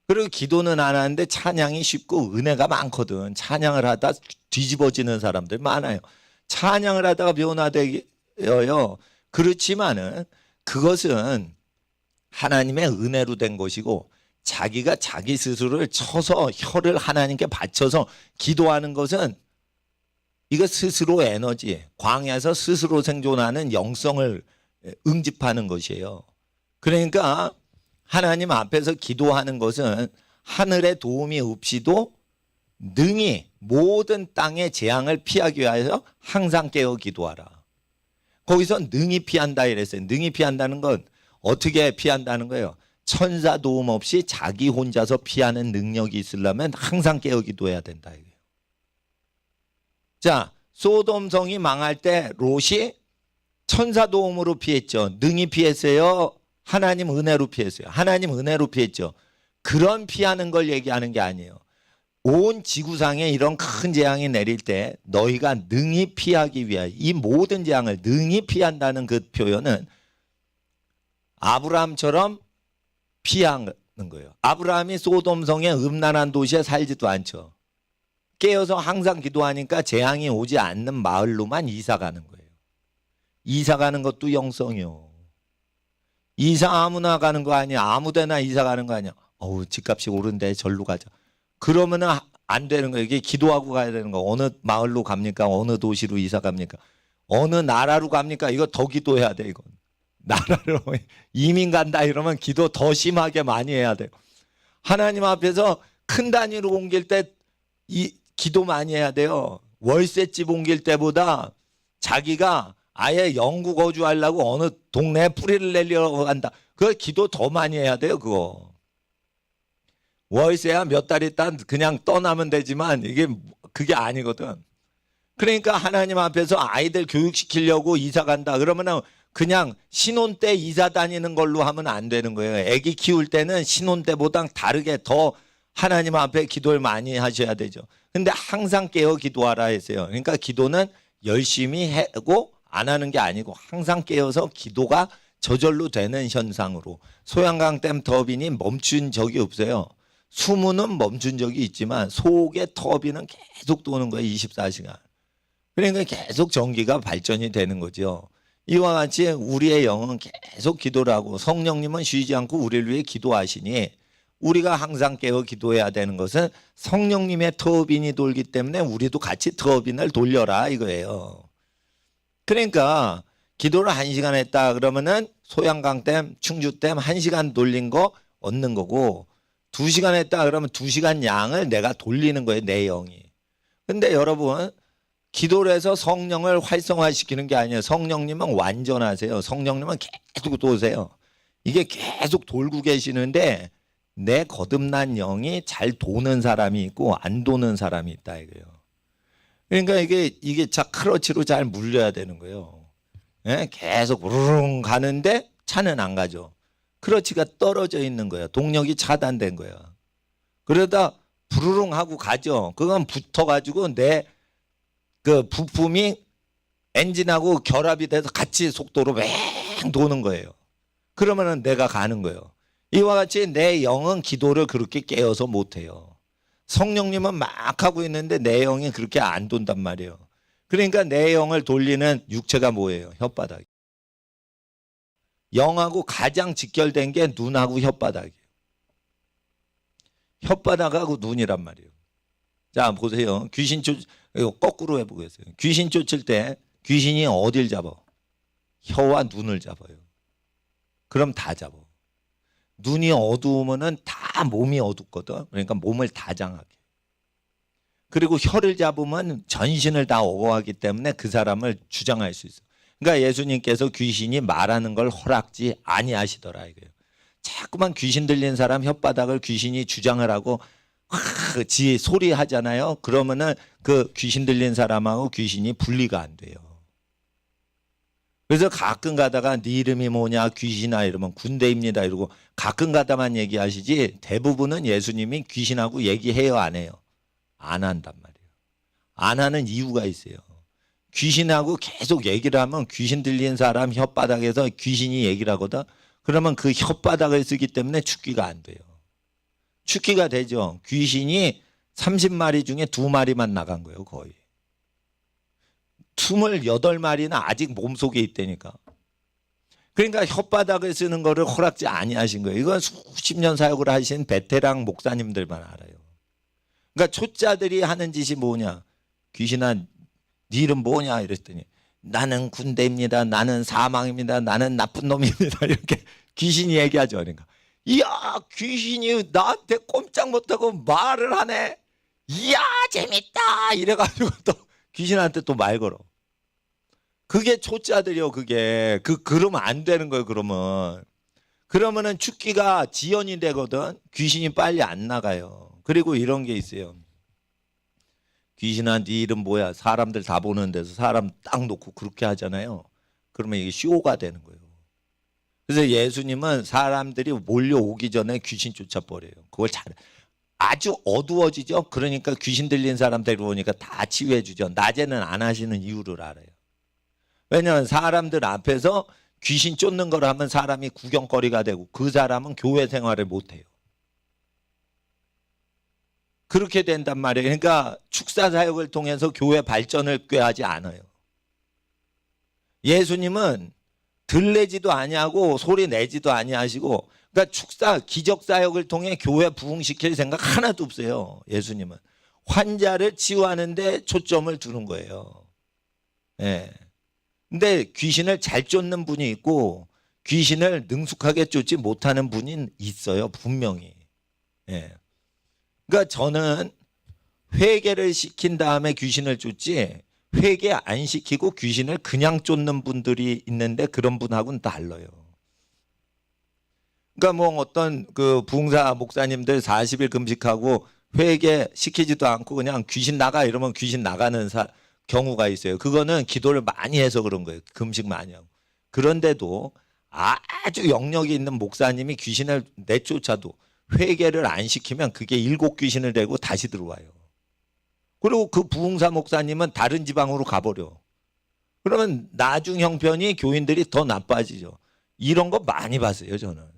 Speaker 1: 그리고 기도는 안 하는데 찬양이 쉽고 은혜가 많거든. 찬양을 하다 뒤집어지는 사람들 많아요. 찬양을 하다가 변화되어요. 그렇지만은 그것은 하나님의 은혜로 된 것이고 자기가 자기 스스로를 쳐서 혀를 하나님께 바쳐서 기도하는 것은 이거 스스로 에너지, 광야에서 스스로 생존하는 영성을 응집하는 것이에요. 그러니까 하나님 앞에서 기도하는 것은 하늘의 도움이 없이도 능히 모든 땅의 재앙을 피하기 위하여 항상 깨어 기도하라. 거기서 능히 피한다 이랬어요. 능히 피한다는 건 어떻게 피한다는 거예요? 천사 도움 없이 자기 혼자서 피하는 능력이 있으려면 항상 깨어 기도해야 된다. 자, 소돔성이 망할 때 롯이 천사 도움으로 피했죠. 능히 피했어요. 하나님 은혜로 피했어요. 하나님 은혜로 피했죠. 그런 피하는 걸 얘기하는 게 아니에요. 온 지구상에 이런 큰 재앙이 내릴 때 너희가 능히 피하기 위하여 이 모든 재앙을 능히 피한다는 그 표현은 아브라함처럼 피하는 거예요. 아브라함이 소돔성의 음란한 도시에 살지도 않죠. 깨어서 항상 기도하니까 재앙이 오지 않는 마을로만 이사 가는 거예요. 이사 가는 것도 영성이요. 이사 아무나 가는 거 아니야. 아무데나 이사 가는 거 아니야. 어우, 집값이 오른데 절로 가자. 그러면은 안 되는 거예요. 이게 기도하고 가야 되는 거. 어느 마을로 갑니까? 어느 도시로 이사 갑니까? 어느 나라로 갑니까? 이거 더 기도해야 돼, 이건. 나라로 이민 간다 이러면 기도 더 심하게 많이 해야 돼요. 하나님 앞에서 큰 단위로 옮길 때 이 기도 많이 해야 돼요. 월세집 옮길 때보다 자기가 아예 영구 거주하려고 어느 동네에 뿌리를 내려고 한다. 그거 기도 더 많이 해야 돼요, 그거. 월세야 몇 달 있다 그냥 떠나면 되지만 이게 그게 아니거든. 그러니까 하나님 앞에서 아이들 교육시키려고 이사 간다 그러면은 그냥 신혼 때 이사 다니는 걸로 하면 안 되는 거예요. 아기 키울 때는 신혼 때보다 다르게 더 하나님 앞에 기도를 많이 하셔야 되죠. 근데 항상 깨어 기도하라 했어요. 그러니까 기도는 열심히 하고 안 하는 게 아니고 항상 깨어서 기도가 저절로 되는 현상으로. 소양강 댐 터빈이 멈춘 적이 없어요. 수문은 멈춘 적이 있지만 속의 터빈은 계속 도는 거예요. 24시간. 그러니까 계속 전기가 발전이 되는 거죠. 이와 같이 우리의 영은 계속 기도를 하고 성령님은 쉬지 않고 우리를 위해 기도하시니 우리가 항상 깨어 기도해야 되는 것은 성령님의 터빈이 돌기 때문에 우리도 같이 터빈을 돌려라 이거예요. 그러니까 기도를 1시간 했다 그러면은 소양강댐, 충주댐 1시간 돌린 거 얻는 거고 2시간 했다 그러면 2시간 양을 내가 돌리는 거예요. 내 영이. 근데 여러분 기도를 해서 성령을 활성화시키는 게 아니에요. 성령님은 완전하세요. 성령님은 계속 도세요. 이게 계속 돌고 계시는데 내 거듭난 영이 잘 도는 사람이 있고 안 도는 사람이 있다 이거예요. 그러니까 이게 크러치로 잘 물려야 되는 거예요. 예? 계속 우르릉 가는데 차는 안 가죠. 크러치가 떨어져 있는 거예요. 동력이 차단된 거예요. 그러다 부르릉 하고 가죠. 그건 붙어가지고 내 그 부품이 엔진하고 결합이 돼서 같이 속도로 맹 도는 거예요. 그러면은 내가 가는 거예요. 이와 같이 내 영은 기도를 그렇게 깨어서 못해요. 성령님은 막 하고 있는데 내 영이 그렇게 안 돈단 말이에요. 그러니까 내 영을 돌리는 육체가 뭐예요? 혓바닥. 영하고 가장 직결된 게 눈하고 혓바닥이에요. 혓바닥하고 눈이란 말이에요. 자, 보세요. 이거 거꾸로 해보겠어요. 귀신 쫓을 때 귀신이 어딜 잡아? 혀와 눈을 잡아요. 그럼 다 잡아. 눈이 어두우면은 다 몸이 어둡거든. 그러니까 몸을 다 장하게. 그리고 혀를 잡으면 전신을 다 억어하기 때문에 그 사람을 주장할 수 있어. 그러니까 예수님께서 귀신이 말하는 걸 허락지 아니하시더라 이거예요. 자꾸만 귀신 들린 사람 혓바닥을 귀신이 주장을 하고 지 소리 하잖아요. 그러면은 그 귀신 들린 사람하고 귀신이 분리가 안 돼요. 그래서 가끔 가다가 네 이름이 뭐냐 귀신아 이러면 군대입니다 이러고 가끔 가다만 얘기하시지 대부분은 예수님이 귀신하고 얘기해요 안 해요? 안 한단 말이에요. 안 하는 이유가 있어요. 귀신하고 계속 얘기를 하면 귀신 들린 사람 혓바닥에서 귀신이 얘기를 하거든. 그러면 그 혓바닥을 쓰기 때문에 죽기가 안 돼요. 죽기가 되죠. 귀신이 30마리 중에 2마리만 나간 거예요 거의. 28마리는 아직 몸속에 있다니까. 그러니까 혓바닥을 쓰는 거를 허락지 아니하신 거예요. 이건 수십 년 사역을 하신 베테랑 목사님들만 알아요. 그러니까 초짜들이 하는 짓이 뭐냐. 귀신아 네 이름 뭐냐 이랬더니 나는 군대입니다. 나는 사망입니다. 나는 나쁜 놈입니다. 이렇게 귀신이 얘기하죠. 그러니까 이야 귀신이 나한테 꼼짝 못하고 말을 하네. 이야 재밌다 이래가지고 또 귀신한테 또 말 걸어. 그게 초짜들이요. 그게 그러면 안 되는 거예요. 그러면은 죽기가 지연이 되거든. 귀신이 빨리 안 나가요. 그리고 이런 게 있어요. 귀신아 네 이름 뭐야? 사람들 다 보는 데서 사람 딱 놓고 그렇게 하잖아요. 그러면 이게 쇼가 되는 거예요. 그래서 예수님은 사람들이 몰려오기 전에 귀신 쫓아버려요. 그걸 아주 어두워지죠. 그러니까 귀신 들린 사람들이 오니까 다 치유해 주죠. 낮에는 안 하시는 이유를 알아요. 왜냐하면 사람들 앞에서 귀신 쫓는 걸 하면 사람이 구경거리가 되고 그 사람은 교회 생활을 못해요. 그렇게 된단 말이에요. 그러니까 축사 사역을 통해서 교회 발전을 꾀하지 않아요. 예수님은 들레지도 아니하고 소리 내지도 아니하시고 그러니까 축사 기적 사역을 통해 교회 부흥시킬 생각 하나도 없어요. 예수님은 환자를 치유하는 데 초점을 두는 거예요. 예. 근데 귀신을 잘 쫓는 분이 있고 귀신을 능숙하게 쫓지 못하는 분이 있어요. 분명히. 예. 그러니까 저는 회개를 시킨 다음에 귀신을 쫓지 회개 안 시키고 귀신을 그냥 쫓는 분들이 있는데 그런 분하고는 달라요. 그러니까 뭐 어떤 그 부흥사 목사님들 40일 금식하고 회개 시키지도 않고 그냥 귀신 나가 이러면 귀신 나가는 경우가 있어요. 그거는 기도를 많이 해서 그런 거예요. 금식 많이 하고. 그런데도 아주 영역이 있는 목사님이 귀신을 내쫓아도 회개를 안 시키면 그게 7귀신을 데리고 다시 들어와요. 그리고 그 부흥사 목사님은 다른 지방으로 가버려. 그러면 나중 형편이 교인들이 더 나빠지죠. 이런 거 많이 봤어요 저는.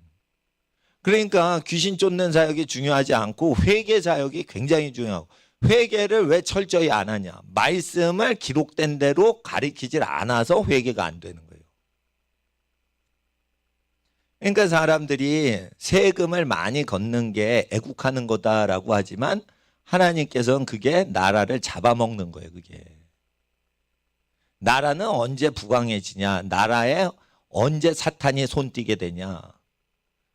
Speaker 1: 그러니까 귀신 쫓는 사역이 중요하지 않고 회개 사역이 굉장히 중요하고 회개를 왜 철저히 안 하냐. 말씀을 기록된 대로 가리키질 않아서 회개가 안 되는 거예요. 그러니까 사람들이 세금을 많이 걷는 게 애국하는 거다라고 하지만 하나님께서는 그게 나라를 잡아먹는 거예요. 그게 나라는 언제 부강해지냐, 나라에 언제 사탄이 손띄게 되냐.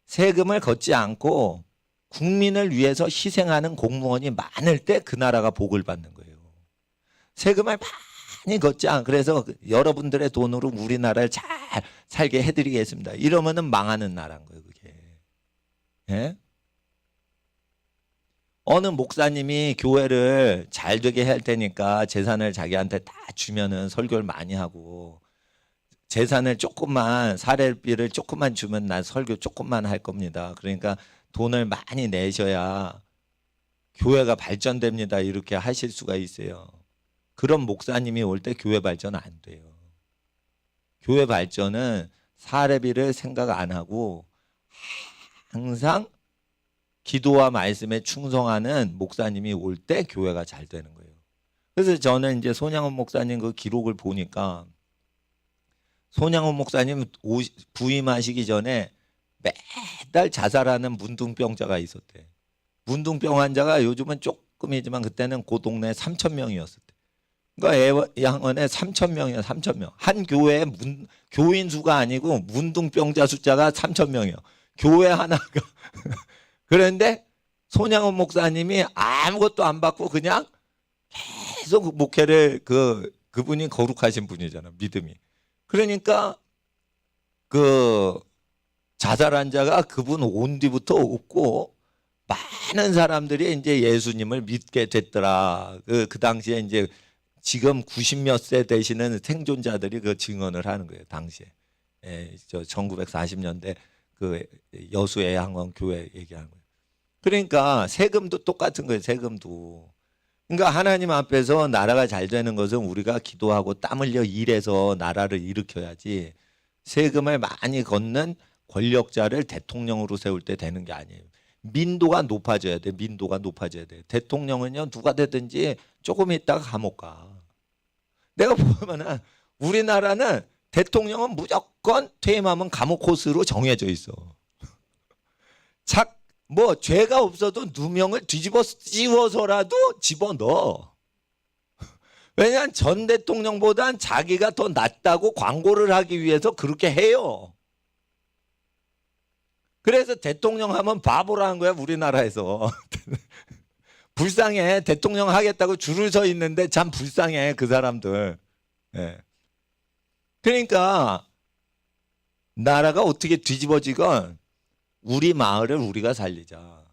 Speaker 1: 세금을 걷지 않고 국민을 위해서 희생하는 공무원이 많을 때 그 나라가 복을 받는 거예요. 세금을 많이 걷지 않고 그래서 여러분들의 돈으로 우리나라를 잘 살게 해드리겠습니다. 이러면은 망하는 나라인 거예요. 그게. 예? 어느 목사님이 교회를 잘 되게 할 테니까 재산을 자기한테 다 주면은 설교를 많이 하고 재산을 조금만 사례비를 조금만 주면 난 설교 조금만 할 겁니다. 그러니까 돈을 많이 내셔야 교회가 발전됩니다. 이렇게 하실 수가 있어요. 그런 목사님이 올 때 교회 발전 안 돼요. 교회 발전은 사례비를 생각 안 하고 항상 기도와 말씀에 충성하는 목사님이 올 때 교회가 잘 되는 거예요. 그래서 저는 이제 손양원 목사님 그 기록을 보니까 손양원 목사님 부임하시기 전에 매달 자살하는 문둥병자가 있었대. 문둥병 환자가 요즘은 조금이지만 그때는 그 동네에 3,000명이었을 때. 그러니까 애양원에 3,000명이야, 3,000명. 한 교회에 교인 수가 아니고 문둥병자 숫자가 3,000명이요. 교회 하나가. 그런데 손양원 목사님이 아무것도 안 받고 그냥 계속 목회를 그분이 거룩하신 분이잖아, 믿음이. 그러니까 그 자살한 자가 그분 온 뒤부터 없고 많은 사람들이 이제 예수님을 믿게 됐더라. 그 당시에 이제 지금 90몇 세 되시는 생존자들이 그 증언을 하는 거예요, 당시에. 저 1940년대 그 여수애양원 교회 얘기하는 거예요. 그러니까 세금도 똑같은 거예요, 세금도. 그러니까 하나님 앞에서 나라가 잘 되는 것은 우리가 기도하고 땀 흘려 일해서 나라를 일으켜야지 세금을 많이 걷는 권력자를 대통령으로 세울 때 되는 게 아니에요. 민도가 높아져야 돼. 민도가 높아져야 돼. 대통령은요, 누가 되든지 조금 있다가 감옥 가. 내가 보면은 우리나라는 대통령은 무조건 퇴임하면 감옥 코스로 정해져 있어. 뭐 죄가 없어도 누명을 뒤집어 씌워서라도 집어넣어. 왜냐하면 전 대통령보단 자기가 더 낫다고 광고를 하기 위해서 그렇게 해요. 그래서 대통령 하면 바보라는 거야, 우리나라에서. 불쌍해. 대통령 하겠다고 줄을 서 있는데 참 불쌍해, 그 사람들. 예. 그러니까 나라가 어떻게 뒤집어지건 우리 마을을 우리가 살리자.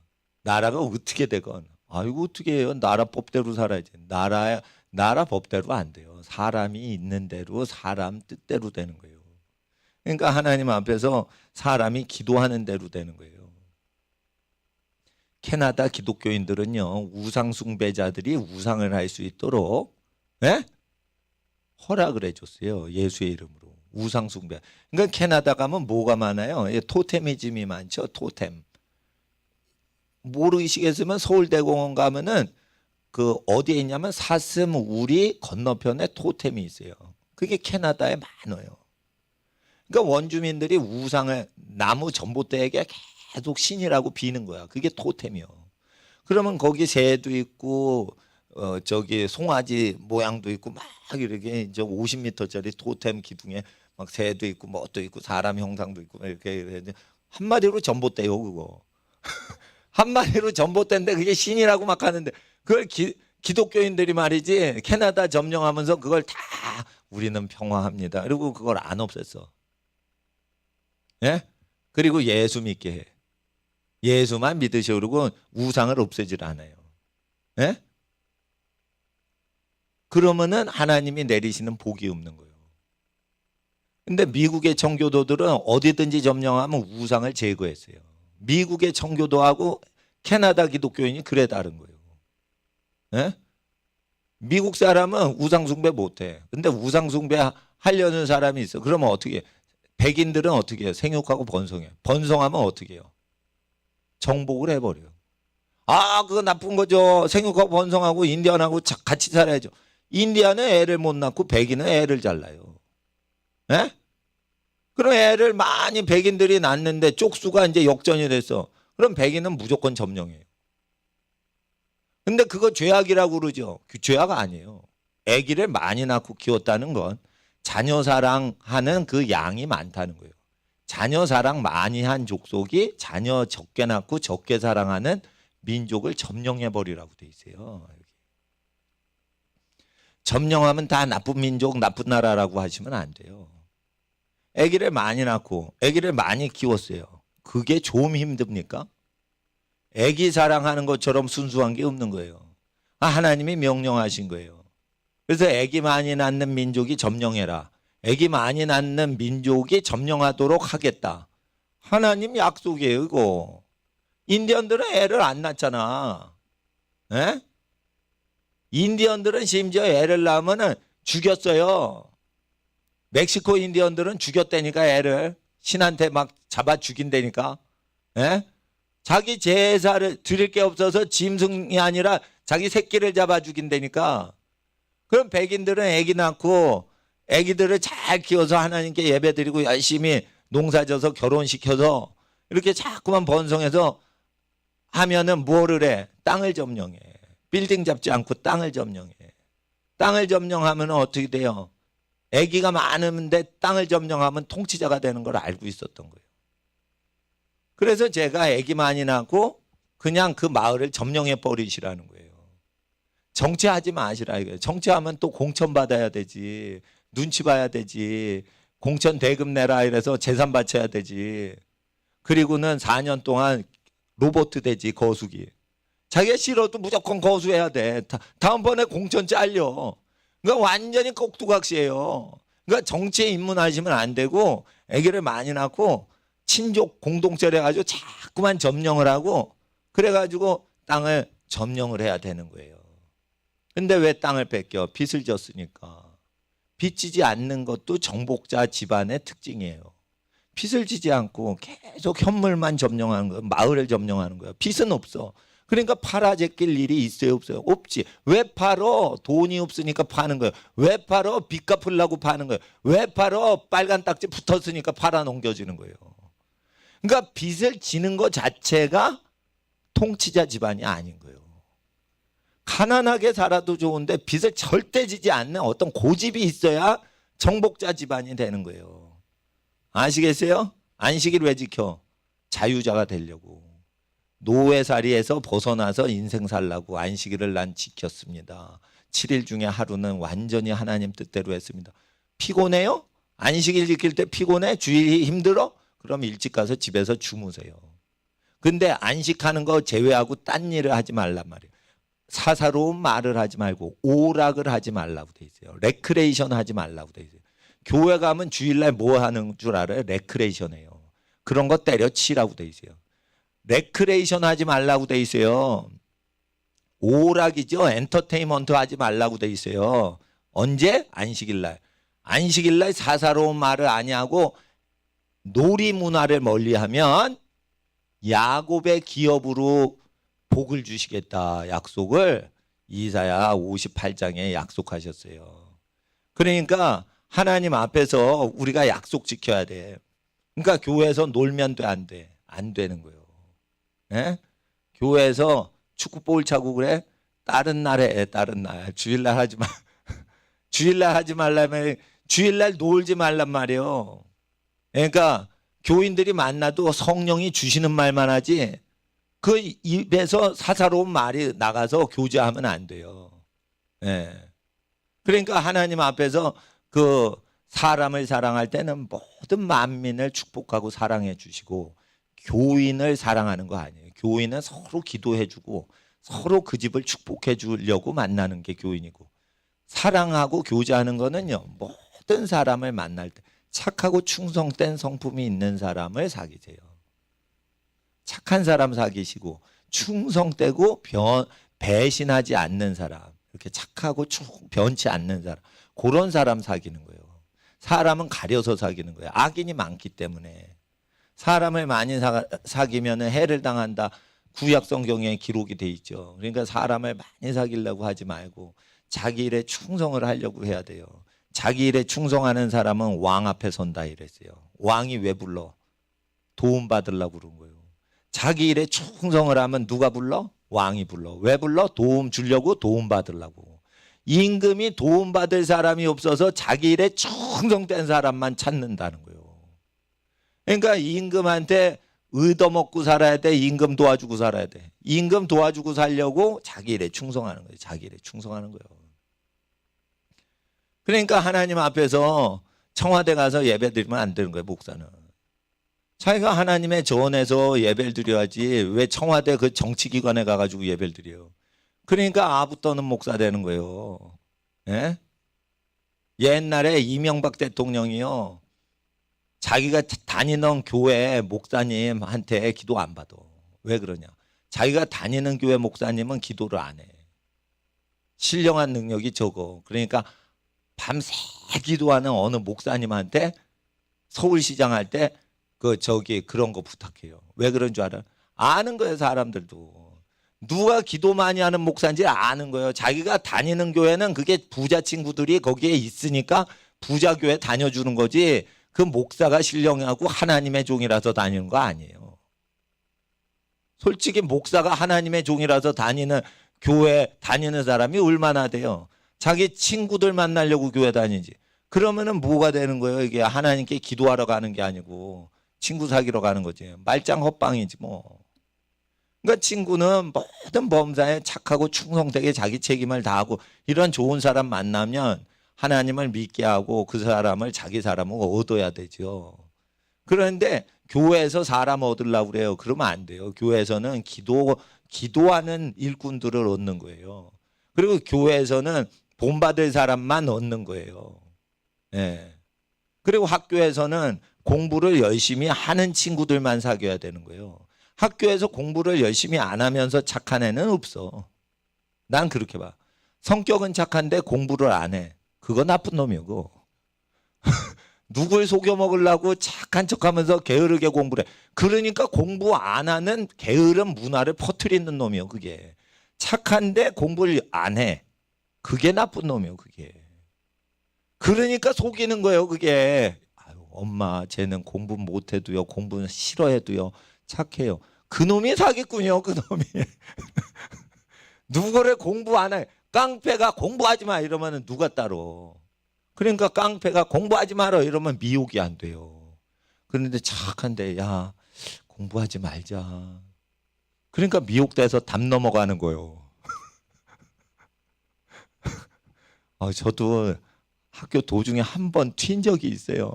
Speaker 1: 나라가 어떻게 되건 아이고 어떻게 해요. 나라 법대로 살아야지. 나라 법대로 안 돼요. 사람이 있는 대로 사람 뜻대로 되는 거예요. 그러니까 하나님 앞에서 사람이 기도하는 대로 되는 거예요. 캐나다 기독교인들은요, 우상 숭배자들이 우상을 할 수 있도록 허락을 해줬어요. 예수의 이름으로. 우상 숭배. 그러니까 캐나다 가면 뭐가 많아요? 토테미즘이 많죠. 토템. 모르시겠으면 서울대공원 가면은 그 어디에 있냐면 사슴 우리 건너편에 토템이 있어요. 그게 캐나다에 많아요. 그러니까 원주민들이 우상을 나무 전봇대에게 계속 신이라고 비는 거야. 그게 토템이요. 그러면 거기 새도 있고 저기 송아지 모양도 있고 막 이렇게 이제 50m짜리 토템 기둥에 막 새도 있고 뭣도 있고 사람 형상도 있고 이렇게 한마디로 전봇대요 그거. 한마디로 전봇대인데 그게 신이라고 막 하는데 그걸 기독교인들이 말이지 캐나다 점령하면서 그걸 다 우리는 평화합니다. 그리고 그걸 안 없앴어. 예? 그리고 예수 믿게 해. 예수만 믿으셔. 그러고 우상을 없애질 않아요. 예? 그러면은 하나님이 내리시는 복이 없는 거예요. 근데 미국의 청교도들은 어디든지 점령하면 우상을 제거했어요. 미국의 청교도하고 캐나다 기독교인이 그래 다른 거예요. 예? 미국 사람은 우상 숭배 못해. 근데 우상 숭배 하려는 사람이 있어. 그러면 어떻게 해? 백인들은 어떻게 해요? 생육하고 번성해. 번성하면 어떻게 해요? 정복을 해버려요. 아, 그거 나쁜 거죠. 생육하고 번성하고 인디언하고 같이 살아야죠. 인디언은 애를 못 낳고 백인은 애를 잘 낳아요. 예? 그럼 애를 많이 백인들이 낳는데 쪽수가 이제 역전이 됐어. 그럼 백인은 무조건 점령해요. 근데 그거 죄악이라고 그러죠. 죄악 아니에요. 아기를 많이 낳고 키웠다는 건 자녀 사랑하는 그 양이 많다는 거예요. 자녀 사랑 많이 한 족속이 자녀 적게 낳고 적게 사랑하는 민족을 점령해버리라고 돼 있어요. 점령하면 다 나쁜 민족, 나쁜 나라라고 하시면 안 돼요. 아기를 많이 낳고 아기를 많이 키웠어요. 그게 좀 힘듭니까? 아기 사랑하는 것처럼 순수한 게 없는 거예요. 하나님이 명령하신 거예요. 그래서 아기 많이 낳는 민족이 점령해라. 아기 많이 낳는 민족이 점령하도록 하겠다. 하나님 약속이에요, 이거. 인디언들은 애를 안 낳잖아. 에? 인디언들은 심지어 애를 낳으면 죽였어요. 멕시코 인디언들은 죽였다니까 애를 신한테 막 잡아 죽인다니까. 예? 자기 제사를 드릴 게 없어서 짐승이 아니라 자기 새끼를 잡아 죽인다니까. 그럼 백인들은 애기 낳고 애기들을 잘 키워서 하나님께 예배드리고 열심히 농사져서 결혼시켜서 이렇게 자꾸만 번성해서 하면은 뭐를 해? 땅을 점령해. 빌딩 잡지 않고 땅을 점령해. 땅을 점령하면 어떻게 돼요? 아기가 많은데 땅을 점령하면 통치자가 되는 걸 알고 있었던 거예요. 그래서 제가 아기 많이 낳고 그냥 그 마을을 점령해 버리시라는 거예요. 정치하지 마시라 이거예요. 정치하면 또 공천 받아야 되지. 눈치 봐야 되지. 공천 대금 내라 이래서 재산 바쳐야 되지. 그리고는 4년 동안 로봇 되지 거수기. 자기가 싫어도 무조건 거수해야 돼. 다음번에 공천 잘려. 그러니까 완전히 꼭두각시예요. 그러니까 정치에 입문하시면 안 되고 아기를 많이 낳고 친족 공동체를 해가지고 자꾸만 점령을 하고 그래가지고 땅을 점령을 해야 되는 거예요. 근데 왜 땅을 뺏겨? 빚을 졌으니까. 빚 지지 않는 것도 정복자 집안의 특징이에요. 빚을 지지 않고 계속 현물만 점령하는 거예요. 마을을 점령하는 거예요. 빚은 없어. 그러니까 팔아 제낄 일이 있어요 없어요? 없지. 왜 팔어? 돈이 없으니까 파는 거예요. 왜 팔어? 빚 갚으려고 파는 거예요. 왜 팔어? 빨간 딱지 붙었으니까 팔아 넘겨지는 거예요. 그러니까 빚을 지는 것 자체가 통치자 집안이 아닌 거예요. 가난하게 살아도 좋은데 빚을 절대 지지 않는 어떤 고집이 있어야 정복자 집안이 되는 거예요. 아시겠어요? 안식일 왜 지켜? 자유자가 되려고. 노예살이에서 벗어나서 인생 살라고 안식일을 난 지켰습니다. 7일 중에 하루는 완전히 하나님 뜻대로 했습니다. 피곤해요? 안식일 지킬 때 피곤해? 주일이 힘들어? 그럼 일찍 가서 집에서 주무세요. 근데 안식하는 거 제외하고 딴 일을 하지 말란 말이에요. 사사로운 말을 하지 말고 오락을 하지 말라고 돼 있어요. 레크레이션 하지 말라고 돼 있어요. 교회 가면 주일날 뭐 하는 줄 알아요? 레크레이션이에요. 그런 거 때려치라고 돼 있어요. 레크레이션 하지 말라고 돼 있어요. 오락이죠. 엔터테인먼트 하지 말라고 돼 있어요. 언제? 안식일날. 안식일날 사사로운 말을 아니하고 놀이 문화를 멀리하면 야곱의 기업으로 복을 주시겠다 약속을 이사야 58장에 약속하셨어요. 그러니까 하나님 앞에서 우리가 약속 지켜야 돼. 그러니까 교회에서 놀면 돼, 안 돼? 안 되는 거예요. 예? 교회에서 축구볼 차고 그래? 다른 날에 다른 날. 주일날 하지 마. 주일날 하지 말라면 주일날 놀지 말란 말이에요. 그러니까 교인들이 만나도 성령이 주시는 말만 하지 그 입에서 사사로운 말이 나가서 교제하면 안 돼요. 예. 그러니까 하나님 앞에서 그 사람을 사랑할 때는 모든 만민을 축복하고 사랑해 주시고 교인을 사랑하는 거 아니에요. 교인은 서로 기도해 주고 서로 그 집을 축복해 주려고 만나는 게 교인이고 사랑하고 교제하는 거는요. 모든 사람을 만날 때 착하고 충성된 성품이 있는 사람을 사귀세요. 착한 사람 사귀시고 충성되고 배신하지 않는 사람 이렇게 착하고 변치 않는 사람 그런 사람 사귀는 거예요. 사람은 가려서 사귀는 거예요. 악인이 많기 때문에 사람을 많이 사귀면 해를 당한다. 구약 성경에 기록이 돼 있죠. 그러니까 사람을 많이 사귀려고 하지 말고 자기 일에 충성을 하려고 해야 돼요. 자기 일에 충성하는 사람은 왕 앞에 선다 이랬어요. 왕이 왜 불러? 도움 받으려고 그런 거예요. 자기 일에 충성을 하면 누가 불러? 왕이 불러. 왜 불러? 도움 주려고 도움 받으려고. 임금이 도움 받을 사람이 없어서 자기 일에 충성된 사람만 찾는다는 거예요. 그러니까 임금한테 얻어먹고 살아야 돼. 임금 도와주고 살아야 돼. 임금 도와주고 살려고 자기 일에 충성하는 거예요. 자기 일에 충성하는 거예요. 그러니까 하나님 앞에서 청와대 가서 예배 드리면 안 되는 거예요. 목사는. 자기가 하나님의 전에서 예배를 드려야지 왜 청와대 그 정치기관에 가가지고 예배를 드려요. 그러니까 아부 떠는 목사 되는 거예요. 예? 옛날에 이명박 대통령이요. 자기가 다니는 교회 목사님한테 기도 안 받아. 왜 그러냐. 자기가 다니는 교회 목사님은 기도를 안 해. 신령한 능력이 적어. 그러니까 밤새 기도하는 어느 목사님한테 서울시장 할 때 그런 거 부탁해요. 왜 그런 줄 알아? 아는 거예요, 사람들도. 누가 기도 많이 하는 목사인지 아는 거예요. 자기가 다니는 교회는 그게 부자 친구들이 거기에 있으니까 부자 교회 다녀주는 거지, 그 목사가 신령하고 하나님의 종이라서 다니는 거 아니에요. 솔직히 목사가 하나님의 종이라서 다니는 교회 다니는 사람이 얼마나 돼요? 자기 친구들 만나려고 교회 다니지. 그러면은 뭐가 되는 거예요? 이게 하나님께 기도하러 가는 게 아니고 친구 사귀러 가는 거지. 말짱 헛방이지 뭐. 그러니까 친구는 모든 범사에 착하고 충성되게 자기 책임을 다하고 이런 좋은 사람 만나면 하나님을 믿게 하고 그 사람을 자기 사람으로 얻어야 되죠. 그런데 교회에서 사람 얻으려고 그래요. 그러면 안 돼요. 교회에서는 기도하는 일꾼들을 얻는 거예요. 그리고 교회에서는 본받을 사람만 얻는 거예요. 예. 그리고 학교에서는 공부를 열심히 하는 친구들만 사귀어야 되는 거예요. 학교에서 공부를 열심히 안 하면서 착한 애는 없어. 난 그렇게 봐. 성격은 착한데 공부를 안 해. 그거 나쁜 놈이고. 누굴 속여 먹으려고 착한 척하면서 게으르게 공부를 해. 그러니까 공부 안 하는 게으른 문화를 퍼뜨리는 놈이요, 그게. 착한데 공부를 안 해. 그게 나쁜 놈이요, 그게. 그러니까 속이는 거예요, 그게. 아유, 엄마, 쟤는 공부 못해도요, 공부는 싫어해도요, 착해요. 그놈이 사기꾼이요, 그놈이. 누구를 공부 안 해. 깡패가 공부하지 마 이러면 누가 따로. 그러니까 깡패가 공부하지 마라 이러면 미혹이 안 돼요. 그런데 착한데 야 공부하지 말자. 그러니까 미혹돼서 담 넘어가는 거예요. 저도 학교 도중에 한 번 튄 적이 있어요.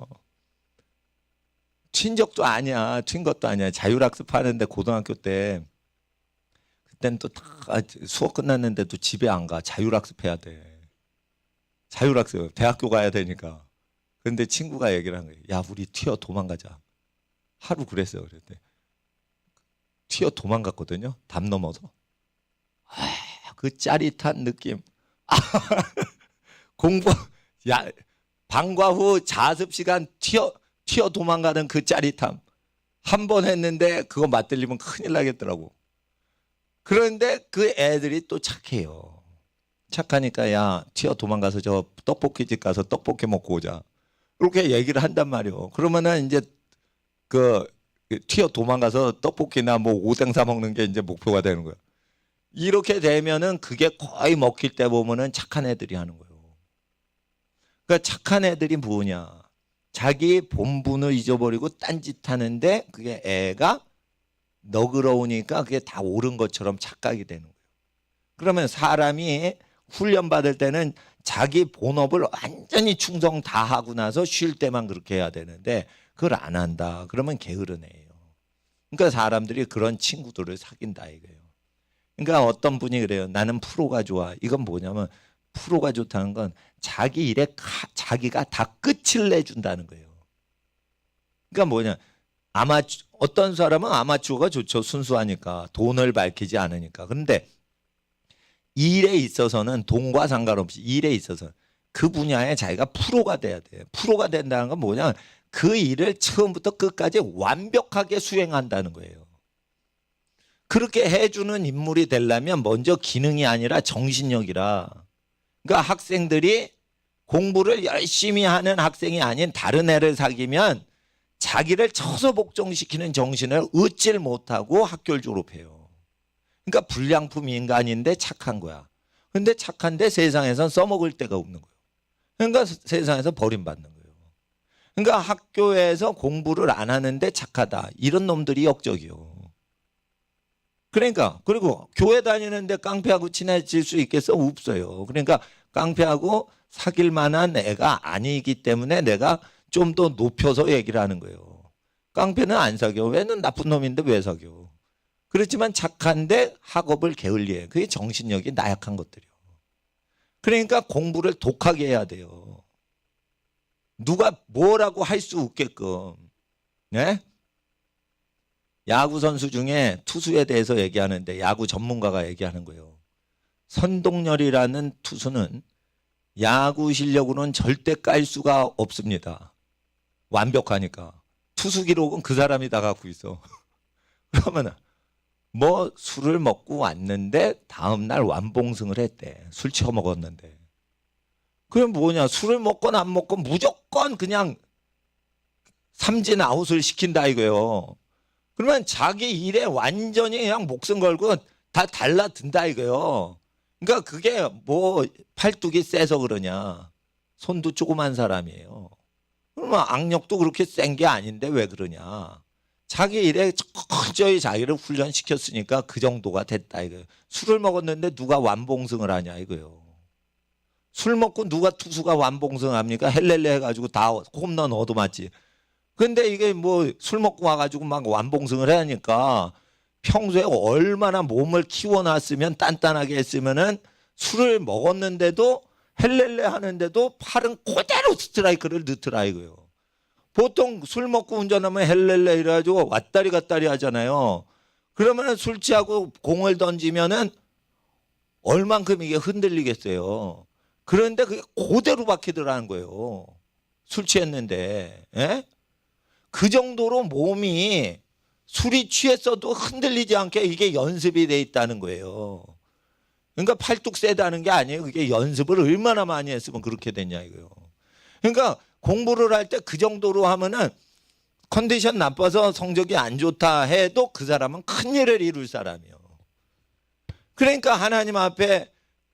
Speaker 1: 튄 적도 아니야. 튄 것도 아니야. 자율학습 하는데 고등학교 때 그때는 또 다 수업 끝났는데도 집에 안 가. 자율학습 해야 돼. 자율학습 대학교 가야 되니까. 그런데 친구가 얘기를 한 거예요. 야 우리 튀어 도망가자. 하루 그랬어요. 그랬더니 튀어 도망갔거든요. 담 넘어서. 그 짜릿한 느낌. 공부 방과 후 자습 시간 튀어 도망가는 그 짜릿함. 한 번 했는데 그거 맞들리면 큰일 나겠더라고. 그런데 그 애들이 또 착해요. 착하니까 야 튀어 도망가서 저 떡볶이집 가서 떡볶이 먹고 오자. 이렇게 얘기를 한단 말이에요. 그러면은 이제 튀어 도망가서 떡볶이나 뭐 오뎅 사 먹는 게 이제 목표가 되는 거예요. 이렇게 되면은 그게 거의 먹힐 때 보면은 착한 애들이 하는 거예요. 그러니까 착한 애들이 뭐냐? 자기 본분을 잊어버리고 딴짓 하는데 그게 애가 너그러우니까 그게 다 옳은 것처럼 착각이 되는 거예요. 그러면 사람이 훈련 받을 때는 자기 본업을 완전히 충성 다 하고 나서 쉴 때만 그렇게 해야 되는데 그걸 안 한다. 그러면 게으른 애예요. 그러니까 사람들이 그런 친구들을 사귄다 이거예요. 그러니까 어떤 분이 그래요. 나는 프로가 좋아. 이건 뭐냐면 프로가 좋다는 건 자기 일에 자기가 다 끝을 내준다는 거예요. 그러니까 뭐냐. 어떤 사람은 아마추어가 좋죠. 순수하니까. 돈을 밝히지 않으니까. 그런데 일에 있어서는 돈과 상관없이 일에 있어서 그 분야에 자기가 프로가 돼야 돼요. 프로가 된다는 건 뭐냐. 그 일을 처음부터 끝까지 완벽하게 수행한다는 거예요. 그렇게 해주는 인물이 되려면 먼저 기능이 아니라 정신력이라. 그러니까 학생들이 공부를 열심히 하는 학생이 아닌 다른 애를 사귀면 자기를 쳐서 복종시키는 정신을 얻질 못하고 학교를 졸업해요. 그러니까 불량품 인간인데 착한 거야. 근데 착한데 세상에선 써먹을 데가 없는 거예요. 그러니까 세상에서 버림받는 거예요. 그러니까 학교에서 공부를 안 하는데 착하다. 이런 놈들이 역적이요. 그러니까 그리고 교회 다니는데 깡패하고 친해질 수 있겠어? 없어요. 그러니까 깡패하고 사귈 만한 애가 아니기 때문에 내가 좀 더 높여서 얘기를 하는 거예요. 깡패는 안 사겨. 왜는 나쁜 놈인데 왜 사겨? 그렇지만 착한데 학업을 게을리해. 그게 정신력이 나약한 것들이요. 그러니까 공부를 독하게 해야 돼요. 누가 뭐라고 할 수 없게끔. 네? 야구 선수 중에 투수에 대해서 얘기하는데 야구 전문가가 얘기하는 거예요. 선동열이라는 투수는 야구 실력으로는 절대 깔 수가 없습니다. 완벽하니까. 투수 기록은 그 사람이 다 갖고 있어. 그러면은 뭐 술을 먹고 왔는데 다음날 완봉승을 했대. 술 처먹었는데. 그럼 뭐냐, 술을 먹건 안 먹건 무조건 그냥 삼진 아웃을 시킨다 이거예요. 그러면 자기 일에 완전히 그냥 목숨 걸고 다 달라든다 이거예요. 그러니까 그게 뭐 팔뚝이 세서 그러냐, 손도 조그만 사람이에요. 그러면 악력도 그렇게 센 게 아닌데 왜 그러냐. 자기 일에 철저히 자기를 훈련시켰으니까 그 정도가 됐다 이거예요. 술을 먹었는데 누가 완봉승을 하냐 이거예요. 술 먹고 누가 투수가 완봉승합니까? 헬렐레 해가지고 다 홈런 얻어맞지. 근데 이게 뭐 술 먹고 와가지고 막 완봉승을 하니까 평소에 얼마나 몸을 키워놨으면 단단하게 했으면은 술을 먹었는데도 헬렐레 하는데도 팔은 그대로 스트라이크를 넣더라 이거예요. 보통 술 먹고 운전하면 헬렐레 이래가지고 왔다리 갔다리 하잖아요. 그러면은 술 취하고 공을 던지면은 얼만큼 이게 흔들리겠어요. 그런데 그게 그대로 박히더라는 거예요. 술 취했는데. 예? 그 정도로 몸이 술이 취했어도 흔들리지 않게 이게 연습이 돼 있다는 거예요. 그러니까 팔뚝 세다는 게 아니에요. 그게 연습을 얼마나 많이 했으면 그렇게 됐냐 이거예요. 그러니까 공부를 할 때 그 정도로 하면은 컨디션 나빠서 성적이 안 좋다 해도 그 사람은 큰일을 이룰 사람이에요. 그러니까 하나님 앞에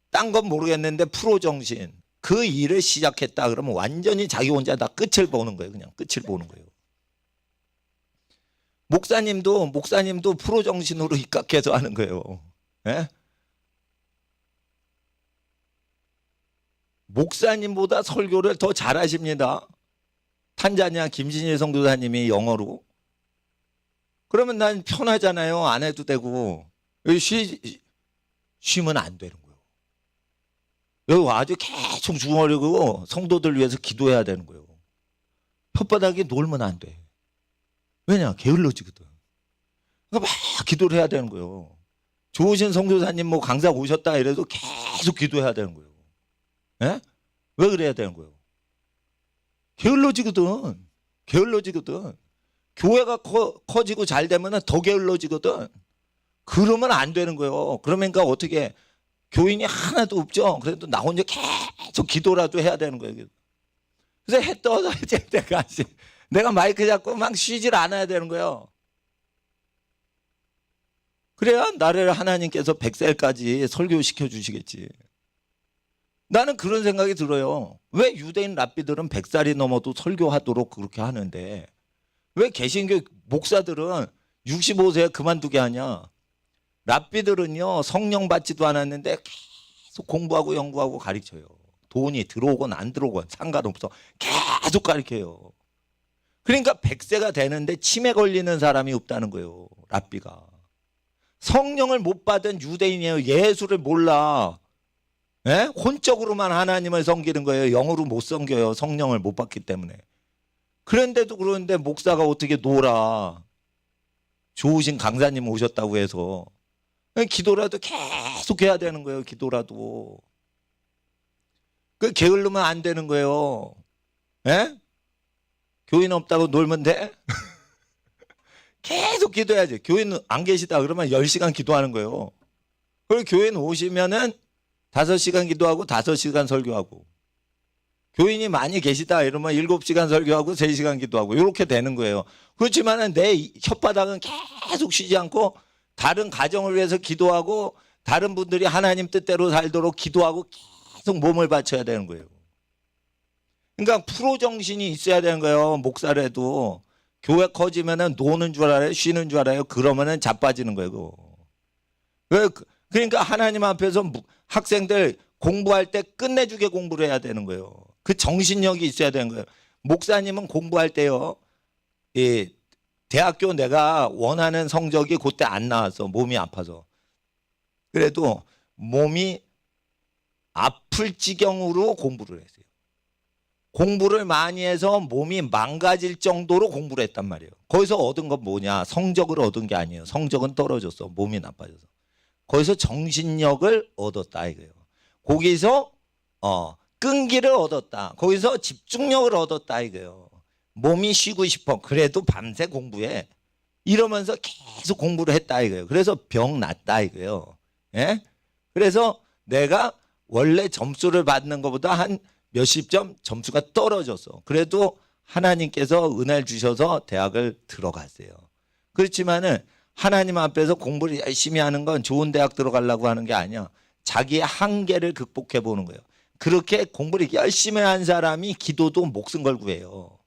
Speaker 1: 딴 건 모르겠는데 프로 정신, 그 일을 시작했다 그러면 완전히 자기 혼자 다 끝을 보는 거예요. 그냥 끝을 보는 거예요. 목사님도 프로 정신으로 입각해서 하는 거예요. 예? 목사님보다 설교를 더 잘하십니다. 탄자니아 김진일 성도사님이 영어로. 그러면 난 편하잖아요. 안 해도 되고. 쉬면 안 되는 거예요. 여기 아주 계속 중얼이고 성도들 위해서 기도해야 되는 거예요. 혓바닥에 놀면 안 돼. 왜냐? 게을러지거든. 그러니까 막 기도를 해야 되는 거예요. 좋으신 성도사님 뭐 강사 오셨다 이래도 계속 기도해야 되는 거예요. 예? 왜 그래야 되는 거예요? 게을러지거든. 게을러지거든. 교회가 커지고 잘 되면 더 게을러지거든. 그러면 안 되는 거예요. 그러니까 어떻게 교인이 하나도 없죠. 그래도 나 혼자 계속 기도라도 해야 되는 거예요. 그래서 해 떠서 이제 내가 마이크 잡고 막 쉬질 않아야 되는 거예요. 그래야 나를 하나님께서 100살까지 설교시켜 주시겠지. 나는 그런 생각이 들어요. 왜 유대인 랍비들은 100살이 넘어도 설교하도록 그렇게 하는데 왜 개신교 목사들은 65세에 그만두게 하냐. 랍비들은요 성령 받지도 않았는데 계속 공부하고 연구하고 가르쳐요. 돈이 들어오건 안 들어오건 상관없어. 계속 가르쳐요. 그러니까 100세가 되는데 치매 걸리는 사람이 없다는 거예요. 랍비가. 성령을 못 받은 유대인이에요. 예수를 몰라. 예? 혼적으로만 하나님을 섬기는 거예요. 영으로 못 섬겨요. 성령을 못 받기 때문에. 그런데도 그러는데 목사가 어떻게 놀아. 좋으신 강사님 오셨다고 해서. 기도라도 계속 해야 되는 거예요. 기도라도. 그 게을르면 안 되는 거예요. 예? 교인 없다고 놀면 돼? 계속 기도해야지. 교인 안 계시다 그러면 10시간 기도하는 거예요. 그리고 교인 오시면은 5시간 기도하고 5시간 설교하고. 교인이 많이 계시다 이러면 7시간 설교하고 3시간 기도하고 이렇게 되는 거예요. 그렇지만은 내 혓바닥은 계속 쉬지 않고 다른 가정을 위해서 기도하고 다른 분들이 하나님 뜻대로 살도록 기도하고 계속 몸을 바쳐야 되는 거예요. 그러니까 프로 정신이 있어야 되는 거예요. 목사라도. 교회 커지면은 노는 줄 알아요? 쉬는 줄 알아요? 그러면은 자빠지는 거예요. 그러니까 하나님 앞에서 학생들 공부할 때 끝내주게 공부를 해야 되는 거예요. 그 정신력이 있어야 되는 거예요. 목사님은 공부할 때요. 이 대학교 내가 원하는 성적이 그때 안 나왔어. 몸이 아파서. 그래도 몸이 아플 지경으로 공부를 했어요. 공부를 많이 해서 몸이 망가질 정도로 공부를 했단 말이에요. 거기서 얻은 건 뭐냐? 성적을 얻은 게 아니에요. 성적은 떨어졌어. 몸이 나빠져서. 거기서 정신력을 얻었다 이거예요. 거기서 끈기를 얻었다. 거기서 집중력을 얻었다 이거예요. 몸이 쉬고 싶어. 그래도 밤새 공부해. 이러면서 계속 공부를 했다 이거예요. 그래서 병 났다 이거예요. 예? 그래서 내가 원래 점수를 받는 것보다 한 몇십 점 점수가 떨어졌어. 그래도 하나님께서 은혜를 주셔서 대학을 들어갔어요. 그렇지만은 하나님 앞에서 공부를 열심히 하는 건 좋은 대학 들어가려고 하는 게 아니야. 자기의 한계를 극복해 보는 거예요. 그렇게 공부를 열심히 한 사람이 기도도 목숨 걸고 해요.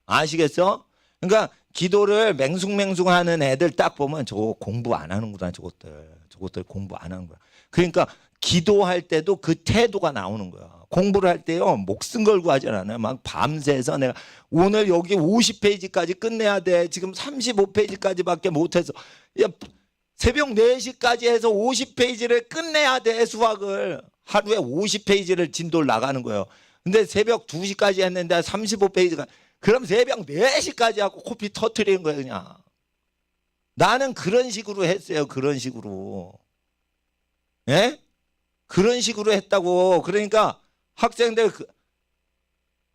Speaker 1: 아시겠어? 그러니까 기도를 맹숭맹숭하는 애들 딱 보면 저거 공부 안 하는구나. 저것들 공부 안 하는 거야. 그러니까 기도할 때도 그 태도가 나오는 거야. 공부를 할 때요 목숨 걸고 하지 않아요. 막 밤새서 내가 오늘 여기 50페이지까지 끝내야 돼. 지금 35페이지까지밖에 못해서 야, 새벽 4시까지 해서 50페이지를 끝내야 돼. 수학을 하루에 50페이지를 진도를 나가는 거예요. 근데 새벽 2시까지 했는데 35페이지가 그럼 새벽 4시까지 하고 코피 터트리는 거예요. 그냥 나는 그런 식으로 했어요. 그런 식으로. 예? 그런 식으로 했다고. 그러니까 학생들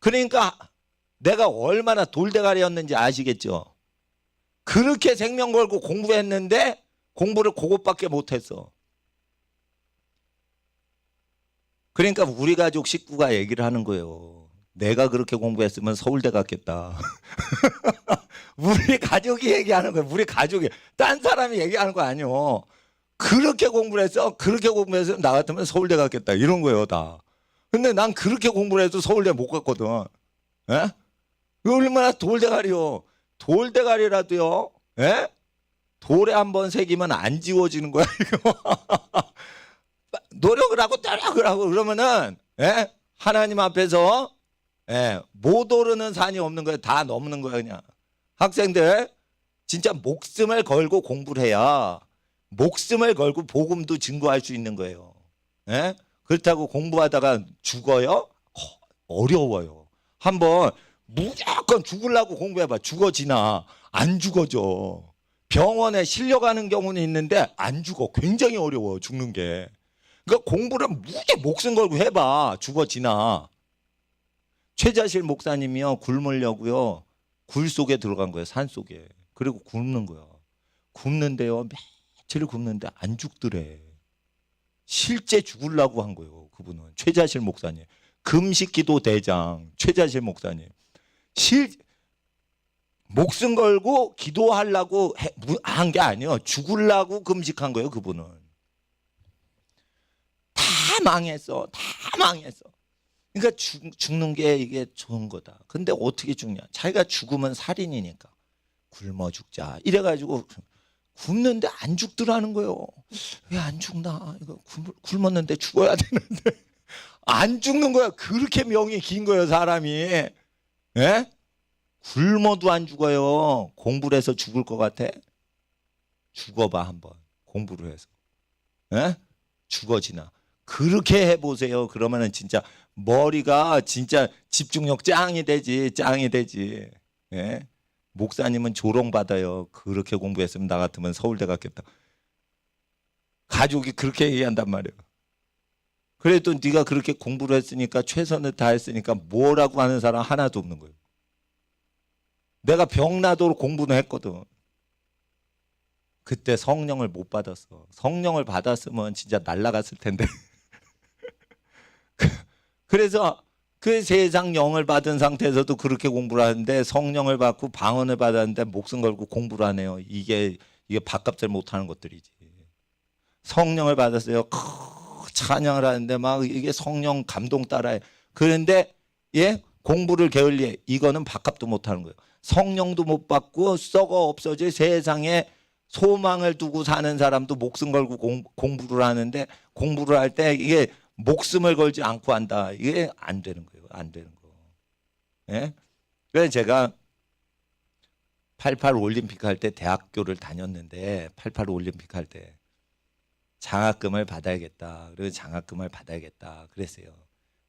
Speaker 1: 그러니까 내가 얼마나 돌대가리였는지 아시겠죠? 그렇게 생명 걸고 공부했는데 공부를 그것밖에 못했어. 그러니까 우리 가족 식구가 얘기를 하는 거예요. 내가 그렇게 공부했으면 서울대 갔겠다. 우리 가족이 얘기하는 거예요. 우리 가족이. 딴 사람이 얘기하는 거 아니에요. 그렇게 공부를 했어. 그렇게 공부해서 나 같으면 서울대 갔겠다. 이런 거예요, 다. 근데 난 그렇게 공부를 해도 서울대 못 갔거든. 예? 얼마나 돌대가리요. 돌대가리라도요. 예? 돌에 한번 새기면 안 지워지는 거야, 이거. 노력을 하고 그러면은 예? 하나님 앞에서 예, 못 오르는 산이 없는 거예요. 다 넘는 거예요, 그냥. 학생들 진짜 목숨을 걸고 공부를 해야 목숨을 걸고 복음도 증거할 수 있는 거예요. 예? 그렇다고 공부하다가 죽어요? 어려워요. 한번 무조건 죽으려고 공부해봐. 죽어지나? 안 죽어져. 병원에 실려가는 경우는 있는데 안 죽어. 굉장히 어려워, 죽는 게. 그러니까 공부를 무지 목숨 걸고 해봐. 죽어지나? 최자실 목사님이요, 굶으려고요, 굴 속에 들어간 거예요. 산 속에. 그리고 굶는 거야. 굶는데요, 며칠 굶는데 안 죽더래. 실제 죽으려고 한 거예요. 그분은 최자실 목사님, 금식기도 대장 최자실 목사님. 목숨 걸고 기도하려고 한 게 아니에요. 죽으려고 금식한 거예요. 그분은. 다 망했어. 다 망했어. 그러니까 죽는 게 이게 좋은 거다. 근데 어떻게 죽냐? 자기가 죽으면 살인이니까 굶어 죽자. 이래가지고 굶는데 안 죽더라는 거예요. 왜 안 죽나? 이거 굶었는데 죽어야 되는데 안 죽는 거야. 그렇게 명이 긴 거예요, 사람이. 예? 굶어도 안 죽어요. 공부를 해서 죽을 것 같아? 죽어봐 한번. 공부를 해서. 예? 죽어지나? 그렇게 해보세요. 그러면은 진짜 머리가 진짜 집중력 짱이 되지. 짱이 되지. 예? 목사님은 조롱받아요. 그렇게 공부했으면 나 같으면 서울대 갔겠다. 가족이 그렇게 얘기한단 말이에요. 그래도 네가 그렇게 공부를 했으니까 최선을 다했으니까 뭐라고 하는 사람 하나도 없는 거예요. 내가 병나도록 공부는 했거든. 그때 성령을 못 받았어. 성령을 받았으면 진짜 날아갔을 텐데. 그래서 그 세상 영을 받은 상태에서도 그렇게 공부를 하는데 성령을 받고 방언을 받았는데 목숨 걸고 공부를 하네요. 이게 밥값을 못하는 것들이지. 성령을 받았어요. 찬양을 하는데 막 이게 성령 감동 따라해. 그런데 예, 공부를 게을리해. 이거는 밥값도 못하는 거예요. 성령도 못 받고 썩어 없어질 세상에 소망을 두고 사는 사람도 목숨 걸고 공부를 하는데 공부를 할 때 이게 목숨을 걸지 않고 한다. 이게 안 되는 거예요. 안 되는 거. 예? 그래서 제가 88 올림픽 할 때 대학교를 다녔는데 88 올림픽 할 때 장학금을 받아야겠다. 그래서 장학금을 받아야겠다. 그랬어요.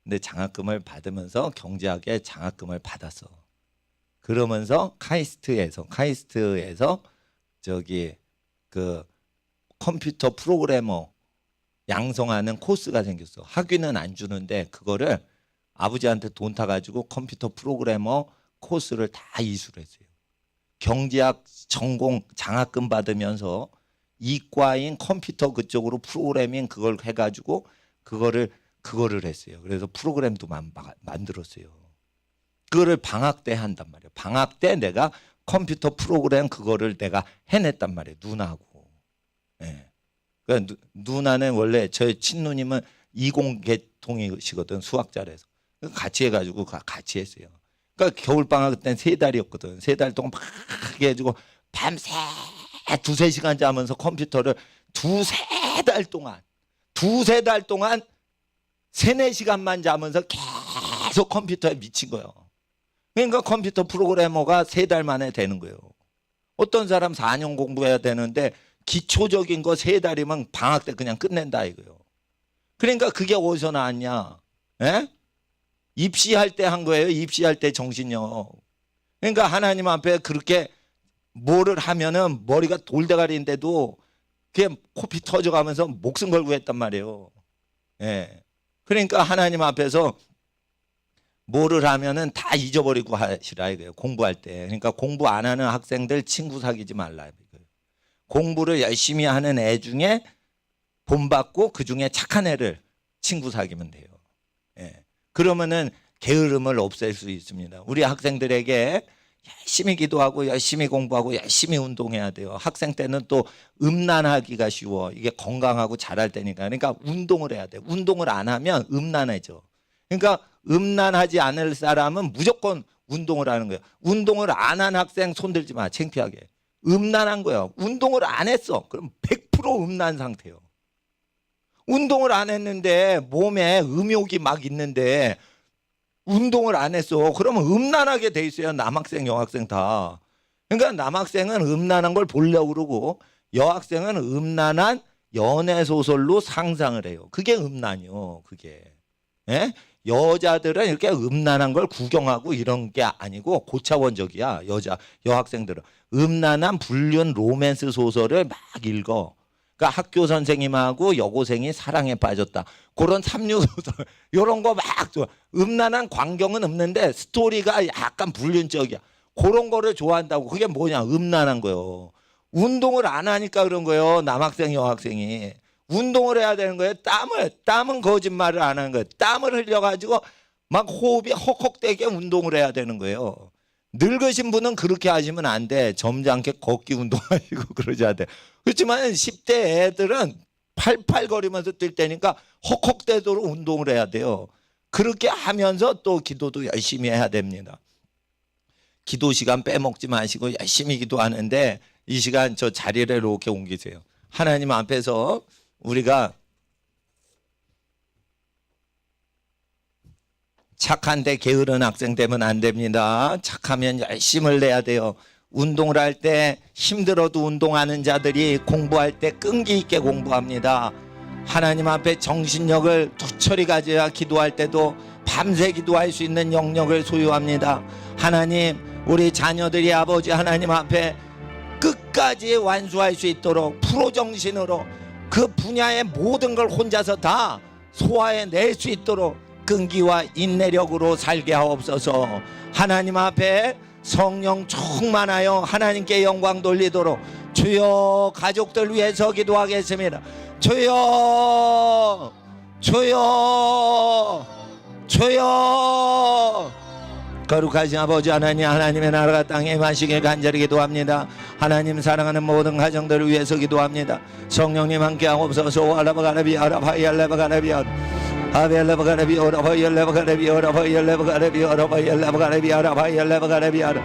Speaker 1: 근데 장학금을 받으면서 경제학에 장학금을 받았어. 그러면서 카이스트에서 저기 그 컴퓨터 프로그래머 양성하는 코스가 생겼어. 학위는 안 주는데 그거를 아버지한테 돈 타가지고 컴퓨터 프로그래머 코스를 다 이수를 했어요. 경제학 전공 장학금 받으면서 이과인 컴퓨터 그쪽으로 프로그래밍 그걸 해가지고 그거를 했어요. 그래서 프로그램도 만들었어요. 그거를 방학 때 한단 말이에요. 방학 때 내가 컴퓨터 프로그램 그거를 내가 해냈단 말이에요. 누나하고. 예. 그러니까 누나는 원래 저희 친누님은 이공계통이시거든. 수학 잘해서. 같이 해가지고 같이 했어요. 그러니까 겨울방학 때는 3달이었거든. 3달 동안 막 해가지고 밤새 2-3시간 자면서 컴퓨터를 2-3달 동안 3-4시간만 자면서 계속 컴퓨터에 미친 거예요. 그러니까 컴퓨터 프로그래머가 3달 만에 되는 거예요. 어떤 사람 4년 공부해야 되는데 기초적인 거 3달이면 방학 때 그냥 끝낸다 이거예요. 그러니까 그게 어디서 나왔냐? 에? 입시할 때 한 거예요. 입시할 때 정신력. 그러니까 하나님 앞에 그렇게 뭐를 하면은 머리가 돌대가리인데도 그게 코피 터져가면서 목숨 걸고 했단 말이에요. 예. 그러니까 하나님 앞에서 뭐를 하면은 다 잊어버리고 하시라 이거예요. 공부할 때. 그러니까 공부 안 하는 학생들 친구 사귀지 말라 이거예요. 공부를 열심히 하는 애 중에 본받고 그 중에 착한 애를 친구 사귀면 돼요. 예. 그러면은 게으름을 없앨 수 있습니다. 우리 학생들에게 열심히 기도하고 열심히 공부하고 열심히 운동해야 돼요. 학생 때는 또 음란하기가 쉬워. 이게 건강하고 잘할 때니까. 그러니까 운동을 해야 돼요. 운동을 안 하면 음란해져. 그러니까 음란하지 않을 사람은 무조건 운동을 하는 거예요. 운동을 안 한 학생 손들지 마. 창피하게. 음란한 거예요. 운동을 안 했어. 그럼 100% 음란 상태예요. 운동을 안 했는데 몸에 음욕이 막 있는데 운동을 안 했어. 그러면 음란하게 돼 있어요. 남학생, 여학생 다. 그러니까 남학생은 음란한 걸 보려고 그러고 여학생은 음란한 연애소설로 상상을 해요. 그게 음란이요. 그게. 예? 여자들은 이렇게 음란한 걸 구경하고 이런 게 아니고 고차원적이야. 여학생들은. 음란한 불륜 로맨스 소설을 막 읽어. 그러니까 학교 선생님하고 여고생이 사랑에 빠졌다. 그런 삼류소설 이런 거 막 좋아. 음란한 광경은 없는데 스토리가 약간 불륜적이야. 그런 거를 좋아한다고. 그게 뭐냐? 음란한 거예요. 운동을 안 하니까 그런 거예요. 남학생 여학생이. 운동을 해야 되는 거예요. 땀은 거짓말을 안 하는 거예요. 땀을 흘려가지고 막 호흡이 헉헉대게 운동을 해야 되는 거예요. 늙으신 분은 그렇게 하시면 안 돼. 점잖게 걷기 운동하시고 그러셔야 돼. 그렇지만 10대 애들은 팔팔거리면서 뛸 때니까 헉헉대도록 운동을 해야 돼요. 그렇게 하면서 또 기도도 열심히 해야 됩니다. 기도 시간 빼먹지 마시고 열심히 기도하는데 이 시간 저 자리를 이렇게 옮기세요. 하나님 앞에서 우리가 착한데 게으른 학생 되면 안 됩니다. 착하면 열심을 내야 돼요. 운동을 할 때 힘들어도 운동하는 자들이 공부할 때 끈기 있게 공부합니다. 하나님 앞에 정신력을 투철히 가져야 기도할 때도 밤새 기도할 수 있는 영역을 소유합니다. 하나님, 우리 자녀들이 아버지 하나님 앞에 끝까지 완수할 수 있도록 프로정신으로 그 분야의 모든 걸 혼자서 다 소화해낼 수 있도록 끈기와 인내력으로 살게 하옵소서. 하나님 앞에 성령 충만하여 하나님께 영광 돌리도록 주여 가족들 위해서 기도하겠습니다. 주여 주여 주여 거룩하신 아버지 하나님, 하나님의 나라가 땅에 임하시길 간절히 기도합니다. 하나님 사랑하는 모든 가정들을 위해서 기도합니다. 성령님 함께 하옵소서. 알라바가라비 아라바이알라바가라비 아벨라바가라비 오라바이알라바가라비 오라바이알라바가라비 오라바이알라바가라비 아라바이알라바가라비 아라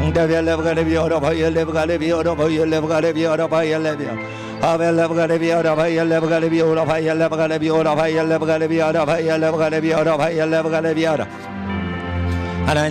Speaker 1: 응다벨라바가라비 오라바이알라바가라비 오라바이알라바가라비 오라바이알라비 아벨라바가라비 오라바이알라바가라비 오라바이알라바가라비 오라바이알라바가라비 아라바이알라바가라비 오라바이알라바가라비 아라 하나님